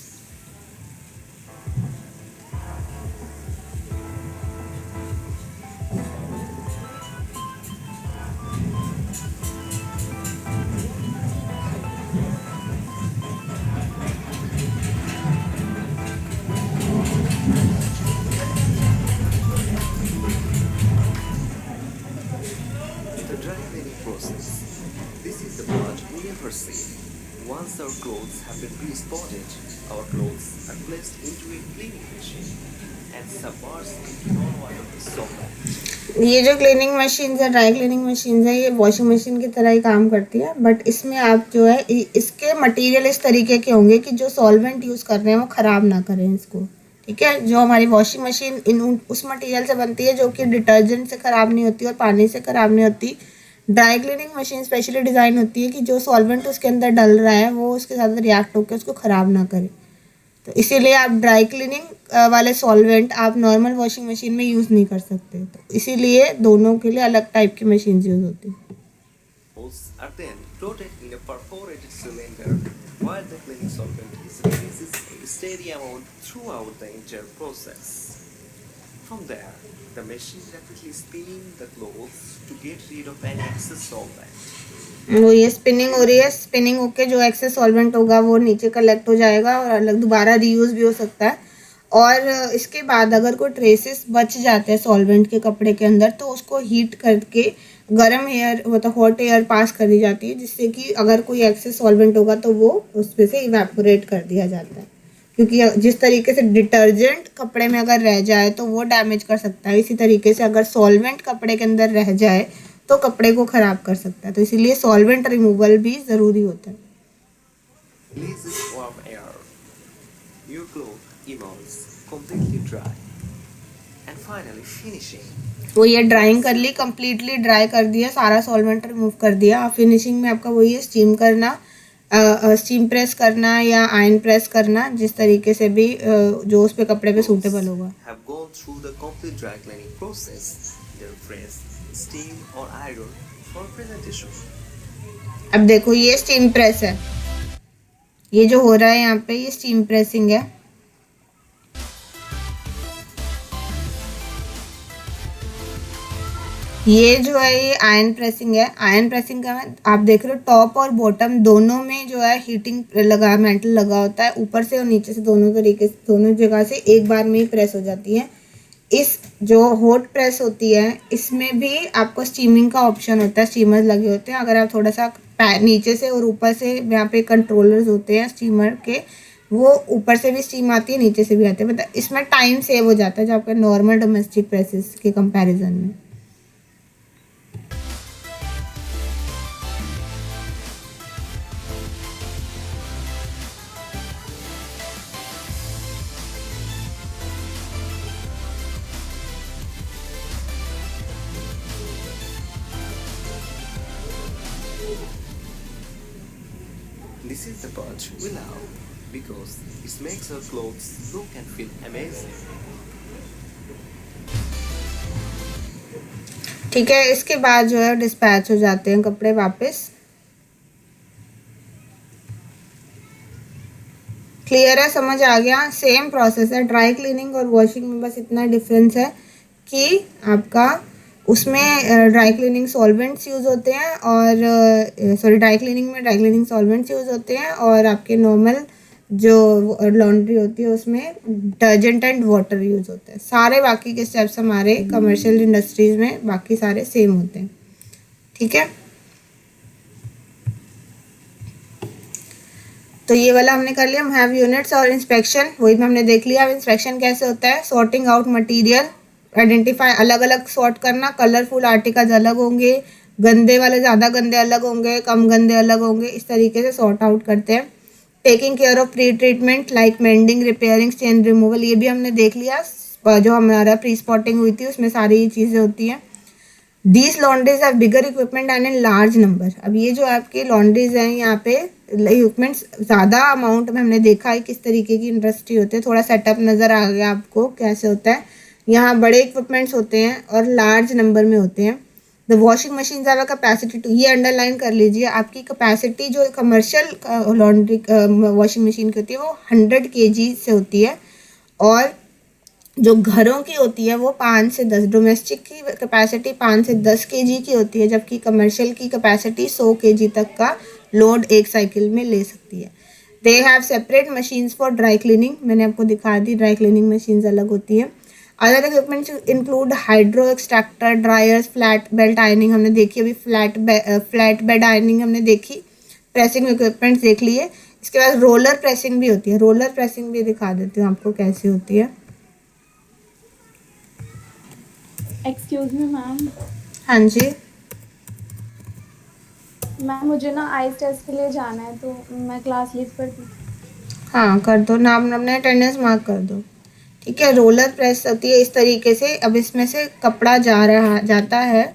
The dry cleaning process. This is the part we never see. Once our clothes have been pre-spotted, our clothes are placed into a cleaning machine and submerged into non-water solvent. ये जो cleaning machine है, dry cleaning machine है, ये washing machine की तरह ही काम करती है, बट इसमें आप जो है इसके मटेरियल इस तरीके के होंगे कि जो सॉल्वेंट यूज़ कर रहे हैं वो ख़राब ना करें इसको। ठीक है, जो हमारी वॉशिंग मशीन उस मटेरियल से बनती है जो कि डिटर्जेंट से ख़राब नहीं होती और पानी से ख़राब नहीं होती। Dry cleaning machine specially design होती है कि जो सॉल्वेंट उसके अंदर डल रहा है वो उसके साथ रिएक्ट होकर उसको ख़राब ना करे। तो इसीलिए आप ड्राई क्लीनिंग वाले सॉल्वेंट आप नॉर्मल वॉशिंग मशीन में यूज़ नहीं कर सकते। तो इसीलिए दोनों के लिए अलग टाइप की मशीन यूज़ होती है। Holes are then floated in a perforated cylinder while the cleaning solvent is releases a steady amount throughout the entire process. From there, the machine rapidly spinning the clothes to get rid of any excess solvent. वो ये spinning हो रही है, spinning होके जो access solvent होगा वो नीचे कलेक्ट हो जाएगा और अलग दोबारा रीयूज़ भी हो सकता है। और इसके बाद अगर कोई ट्रेसेस बच जाते हैं सॉल्वेंट के कपड़े के अंदर तो उसको हीट करके गर्म एयर मतलब हॉट एयर पास कर दी जाती है, जिससे कि अगर कोई एक्सेस सॉल्वेंट होगा तो वो उसमें से इवेपोरेट कर दिया जाता है। क्योंकि जिस तरीके से डिटर्जेंट कपड़े में अगर रह जाए तो वो डैमेज कर सकता है, इसी तरीके से अगर सॉल्वेंट कपड़े के अंदर रह जाए तो कपड़े को ख़राब कर सकता है। तो इसीलिए सॉल्वेंट रिमूवल भी ज़रूरी होता है। Releases warm air. Your cloth emerges completely dry. And finally finishing. तो ये ड्राइंग कर ली, कम्प्लीटली ड्राई कर दिया, सारा सॉल्वेंट रिमूव कर दिया। अब फिनिशिंग में आपका वही है स्टीम करना, स्टीम प्रेस करना या आयरन प्रेस करना, जिस तरीके से भी जो उस पे कपड़े पे सूटेबल होगा। Have gone through the complete dry cleaning process. They're pressed, steam or iron for presentation. अब देखो ये स्टीम प्रेस है, ये जो हो रहा है यहाँ पे ये स्टीम प्रेसिंग है। ये जो है ये आयरन प्रेसिंग है। आयरन प्रेसिंग का आप देख रहे हो टॉप और बॉटम दोनों में जो है हीटिंग लगा मेटल लगा होता है, ऊपर से और नीचे से दोनों तरीके से दोनों जगह से एक बार में ही प्रेस हो जाती है। इस जो हॉट प्रेस होती है इसमें भी आपको स्टीमिंग का ऑप्शन होता है, स्टीमर्स लगे होते हैं। अगर आप थोड़ा सा नीचे से और ऊपर से यहाँ पे कंट्रोलर्स होते हैं स्टीमर के, वो ऊपर से भी स्टीम आती है नीचे से भी आती है, मतलब इसमें टाइम सेव हो जाता है जो आपके नॉर्मल डोमेस्टिक प्रेसेस के कंपैरिजन में। This is the part we love because it makes our clothes look and feel amazing. ठीक है, इसके बाद जो है डिस्पैच हो जाते हैं कपड़े वापस। क्लियर है, समझ आ गया? सेम प्रोसेस है, ड्राई क्लीनिंग और वॉशिंग में बस इतना डिफरेंस है कि आपका उसमें ड्राई क्लीनिंग सॉल्वेंट्स यूज़ होते हैं और सॉरी ड्राई क्लीनिंग में ड्राई क्लीनिंग सॉल्वेंट्स यूज़ होते हैं और आपके नॉर्मल जो लॉन्ड्री होती है उसमें डिटर्जेंट एंड वाटर यूज़ होता है। सारे बाकी के स्टेप्स हमारे कमर्शियल इंडस्ट्रीज़ में बाकी सारे सेम होते हैं। ठीक है, तो ये वाला हमने कर लिया। हम हैव यूनिट्स और इंस्पेक्शन, वही भी हमने देख लिया। अब इंस्पेक्शन कैसे होता है? सॉर्टिंग आउट मटेरियल, आइडेंटिफाई, अलग अलग सॉर्ट करना। कलरफुल आर्टिकल्स अलग होंगे, गंदे वाले ज़्यादा गंदे अलग होंगे, कम गंदे अलग होंगे, इस तरीके से सॉर्ट आउट करते हैं। Taking care of pre treatment like mending, repairing, stain removal, ये भी हमने देख लिया। जो हमारा प्री स्पॉटिंग हुई थी उसमें सारी ये चीज़ें होती हैं। These laundries have bigger equipment and in large number. अब ये जो आपकी लॉन्ड्रीज हैं यहाँ पे इक्विपमेंट्स ज़्यादा अमाउंट में हमने देखा है किस तरीके की इंडस्ट्री होती है। थोड़ा सेटअप नज़र आ गया आपको कैसे होता है। यहाँ बड़े इक्विपमेंट्स होते हैं और लार्ज नंबर में होते हैं। The washing machine have a capacity to, ये अंडरलाइन कर लीजिए, आपकी कैपेसिटी जो कमर्शियल लॉन्ड्री वॉशिंग मशीन की होती है वो 100 kg से होती है और जो घरों की होती है वो 5 से 10, डोमेस्टिक की कैपेसिटी 5 से 10 kg की होती है, जबकि कमर्शियल की कैपेसिटी 100 kg तक का लोड एक साइकिल में ले सकती है। They have separate machines for dry cleaning, मैंने आपको दिखा दी, ड्राई क्लीनिंग मशीन्स अलग होती हैं। Other equipments include hydro extractor, dryers, flat belt ironing हमने देखी अभी, फ्लैट बेड आयरनिंग हमने देखी, प्रेसिंग इक्विपमेंट्स देख लिए। इसके बाद रोलर प्रेसिंग भी होती है, रोलर प्रेसिंग भी दिखा देती हूँ आपको कैसी होती है। Excuse me ma'am. हाँ जी मैम मुझे ना आइस टेस्ट के लिए जाना है तो मैं क्लास लीव कर दूँ? हाँ कर दो, नाम अपने अटेंडेंस मार्क कर दो। ठीक है, रोलर प्रेस होती है इस तरीके से। अब इसमें से कपड़ा जाता है,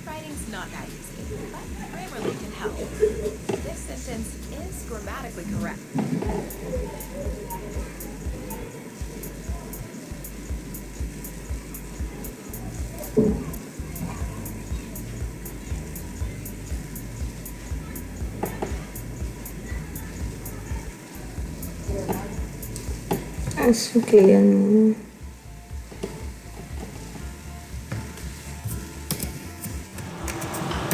Writing's not that easy, but Grammarly can help. This sentence is grammatically correct. ऐसे क्लियर नहीं है।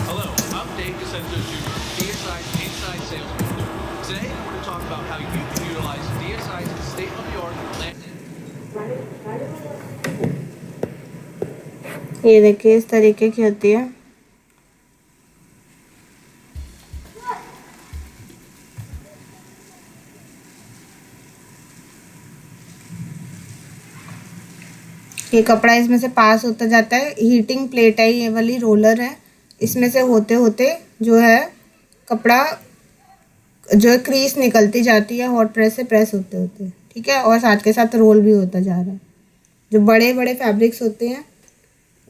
Hello, I'm Dave DeSantos Jr., DSI's Inside Sales Manager. Today, I'm going to talk about how you can utilize DSI's state-of-the-art land. ये देखिए इस तरीके की होती है। ये कपड़ा इसमें से पास होता जाता है, हीटिंग प्लेट है, ये वाली रोलर है, इसमें से होते होते जो है कपड़ा जो है क्रीज निकलती जाती है हॉट प्रेस से प्रेस होते होते। ठीक है, और साथ के साथ रोल भी होता जा रहा है। जो बड़े बड़े फैब्रिक्स होते हैं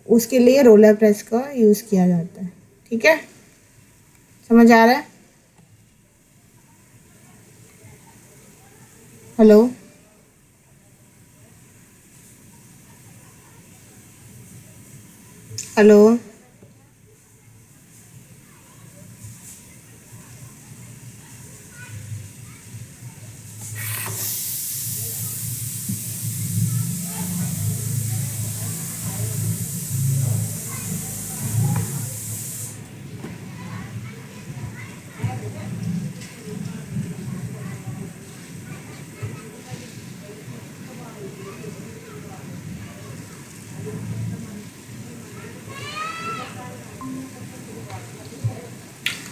उसके लिए रोलर प्रेस का यूज़ किया जाता है। ठीक है, समझ आ रहा है? Hello hello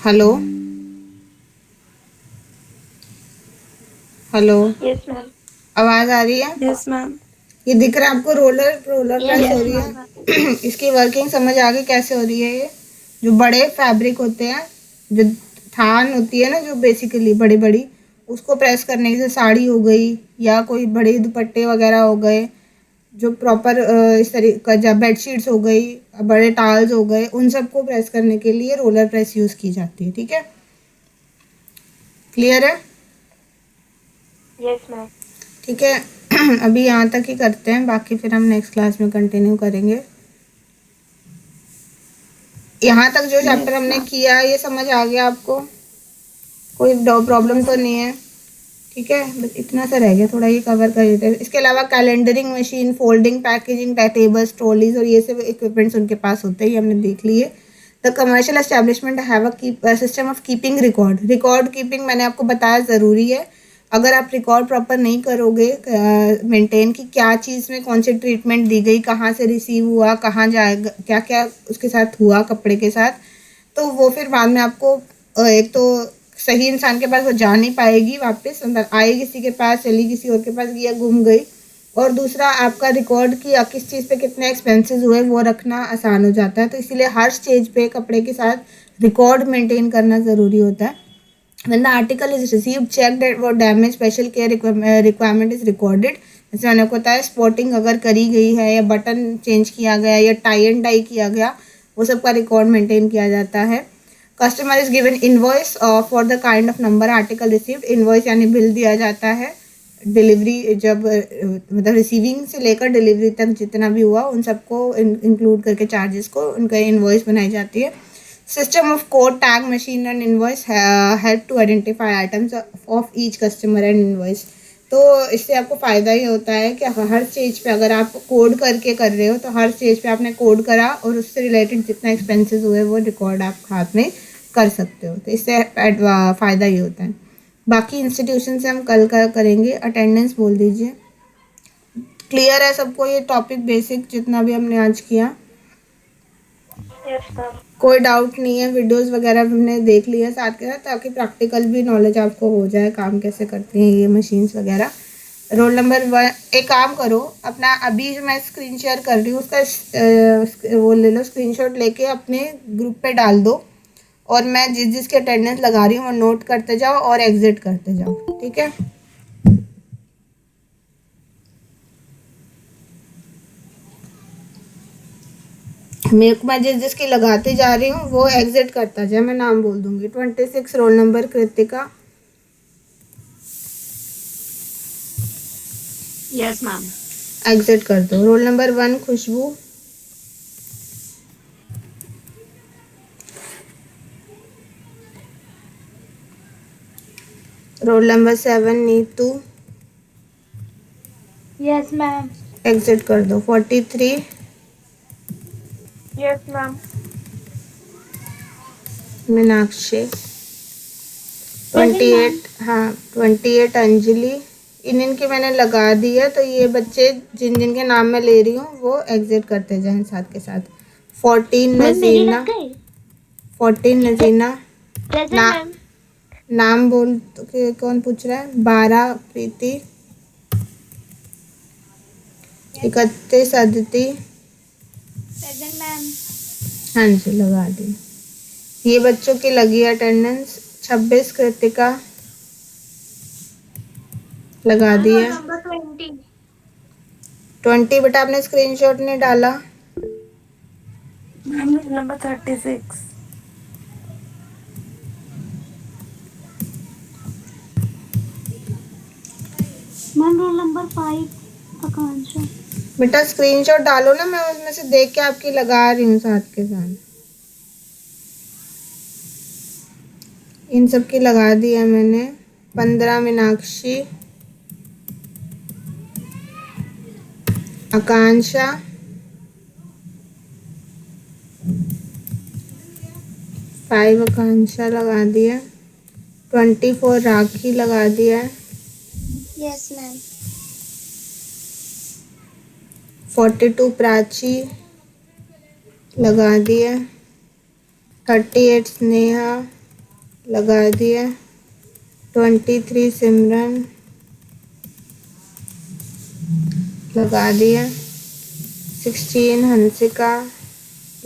hello hello, yes ma'am. आवाज़ आ रही है? Yes ma'am. ये दिख रहा है आपको, रोलर रोलर प्रेस Yes, हो रही ma'am. है। इसकी वर्किंग समझ आ गई कैसे हो रही है। ये जो बड़े फैब्रिक होते हैं, जो थान होती है ना, जो बेसिकली बड़ी बड़ी, उसको प्रेस करने से साड़ी हो गई या कोई बड़े दुपट्टे वगैरह हो गए, जो प्रॉपर इस तरीके का, जब बेडशीट्स हो गई, बड़े टाल्स हो गए, उन सबको प्रेस करने के लिए रोलर प्रेस यूज़ की जाती है। ठीक है, क्लियर है? Yes, ma'am. ठीक है। अभी यहाँ तक ही करते हैं, बाकी फिर हम नेक्स्ट क्लास में कंटिन्यू करेंगे। यहाँ तक जो चैप्टर हमने किया ये समझ आ गया आपको? कोई प्रॉब्लम तो नहीं है? ठीक है, बस इतना सा रह गया, थोड़ा ये कवर कर देते हैं। इसके अलावा calendering machine, folding, packaging, tables, trolleys और ये सब इक्विपमेंट्स उनके पास होते हैं, ये हमने देख लिए। The commercial establishment have a system of keeping record keeping मैंने आपको बताया ज़रूरी है। अगर आप रिकॉर्ड प्रॉपर नहीं करोगे मेंटेन कि क्या चीज़ में कौन सी ट्रीटमेंट दी गई, कहाँ से रिसीव हुआ, कहाँ जाएगा, क्या क्या उसके साथ हुआ कपड़े के साथ, तो वो फिर बाद में आपको एक तो सही इंसान के पास वो जा नहीं पाएगी, वापस अंदर आई किसी के पास, चली किसी और के पास, या गुम गई। और दूसरा, आपका रिकॉर्ड कि किस चीज़ पे कितने एक्सपेंसेस हुए वो रखना आसान हो जाता है। तो इसीलिए हर स्टेज पे कपड़े के साथ रिकॉर्ड मेंटेन करना ज़रूरी होता है। When the article is received, checked for damage, special care requirement is recorded. जैसे मैंने आपको बताया, स्पॉटिंग अगर करी गई है या बटन चेंज किया गया या टाई एंड डाई किया गया, वो सब का रिकॉर्ड मेंटेन किया जाता है। Customer is given invoice for the kind of number article received. Invoice यानी बिल दिया जाता है। डिलीवरी जब मतलब रिसीविंग से लेकर डिलीवरी तक जितना भी हुआ उन सबको इंक्लूड करके चार्जेस को उनका इनवॉइस बनाई जाती है। System of code, tag, machine and invoice help to identify items of each customer and invoice. तो इससे आपको फ़ायदा ये होता है कि हर स्टेज पे अगर आप कोड करके कर रहे हो तो हर स्टेज पे आपने कोड करा और उससे रिलेटेड जितना एक्सपेंसेस हुए वो रिकॉर्ड आप हाथ में कर सकते हो। तो इससे फ़ायदा ये होता है। बाकी इंस्टीट्यूशन से हम कल का करेंगे। अटेंडेंस बोल दीजिए। क्लियर है सबको ये टॉपिक बेसिक जितना भी हमने आज किया? Yes, ma'am. कोई डाउट नहीं है? वीडियोस वगैरह भी हमने देख लिया साथ के साथ, ताकि प्रैक्टिकल भी नॉलेज आपको हो जाए, काम कैसे करते हैं ये मशीन्स वगैरह। रोल नंबर 1, एक काम करो, अपना अभी जो मैं स्क्रीन शेयर कर रही हूँ उसका वो ले लो, स्क्रीनशॉट लेके अपने ग्रुप पे डाल दो, और मैं जिस जिसकी अटेंडेंस लगा रही हूँ वो नोट करते जाओ और एग्जिट करते जाओ। ठीक है? मैं जिस जिसकी लगाते जा रही हूँ वो एग्जिट करता जाए। मैं नाम बोल दूंगी। 26 roll number Kritika. Yes, ma'am. Exit कर दो। Roll number 1 Khushboo. Roll number 7 Neetu. Yes, ma'am. Exit कर दो। 43 Yes, ma'am. मीनाक्षी। 28 हाँ 28 अंजलि। इनके मैंने लगा दी है, तो ये बच्चे जिन जिन के नाम मैं ले रही हूँ वो एग्जिट करते जाएं साथ के साथ। 14 नजीना। 14 नजीना। Present, ना ma'am. नाम बोल तो कौन पूछ रहा है? 12 प्रीति। 31 अदिति। Present, ma'am. हाँ जी, लगा दी। ये बच्चों की लगी अटेंडेंस। 26 कृतिका। लगा दी है। Number 20. 20 बेटा आपने स्क्रीनशॉट नहीं डाला। Ma'am, number 36. Ma'am, roll number 5. Akansha. बेटा स्क्रीनशॉट डालो ना, मैं उसमें से देख के आपकी लगा रही हूँ साथ के साथ। इन सब की लगा दी है मैंने। 15 मीनाक्षी। आकांक्षा। 5 आकांक्षा लगा दिया। 24 राखी लगा दिया है। Yes, ma'am. 42 प्राची लगा दिया। 38 स्नेहा लगा दिया। 23 सिमरन। लगा दिए। 16 हंसिका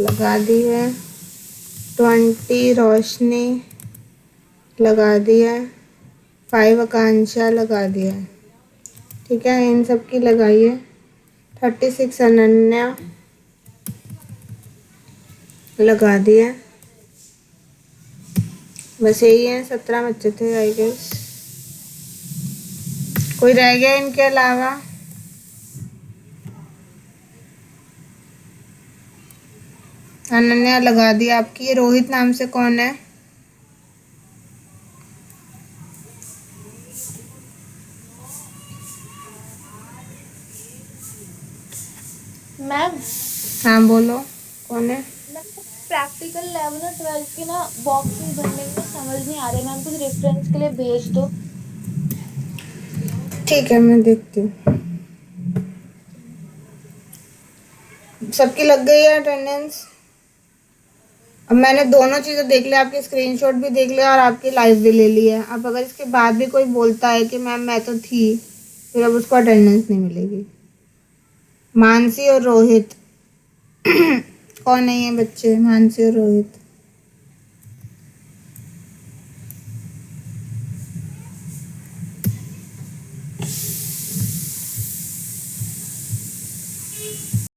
लगा दी है। 20 रोशनी लगा दिया है। 5 आकांक्षा लगा दिया है। ठीक है, इन सब की लगाइए। 36 अनन्या लगा दिया। बस यही है, 17 बच्चे थे आई गेस। कोई रह गया इनके अलावा? अनन्या लगा दी आपकी। ये रोहित नाम से कौन है? मैम हाँ बोलो, कौन है? प्रैक्टिकल लेवल और 12 के ना बॉक्सेस भरने में समझ नहीं आ रहे मैम, कुछ रेफरेंस के लिए भेज दो। ठीक है, मैं देखती हूँ। सबकी लग गई है अटेंडेंस? अब मैंने दोनों चीज़ें देख लिया, आपके स्क्रीनशॉट भी देख लिया और आपकी लाइव भी ले ली है। अब अगर इसके बाद भी कोई बोलता है कि मैम मैं तो थी, फिर अब उसको अटेंडेंस नहीं मिलेगी। मानसी और रोहित कौन है ये बच्चे? मानसी और रोहित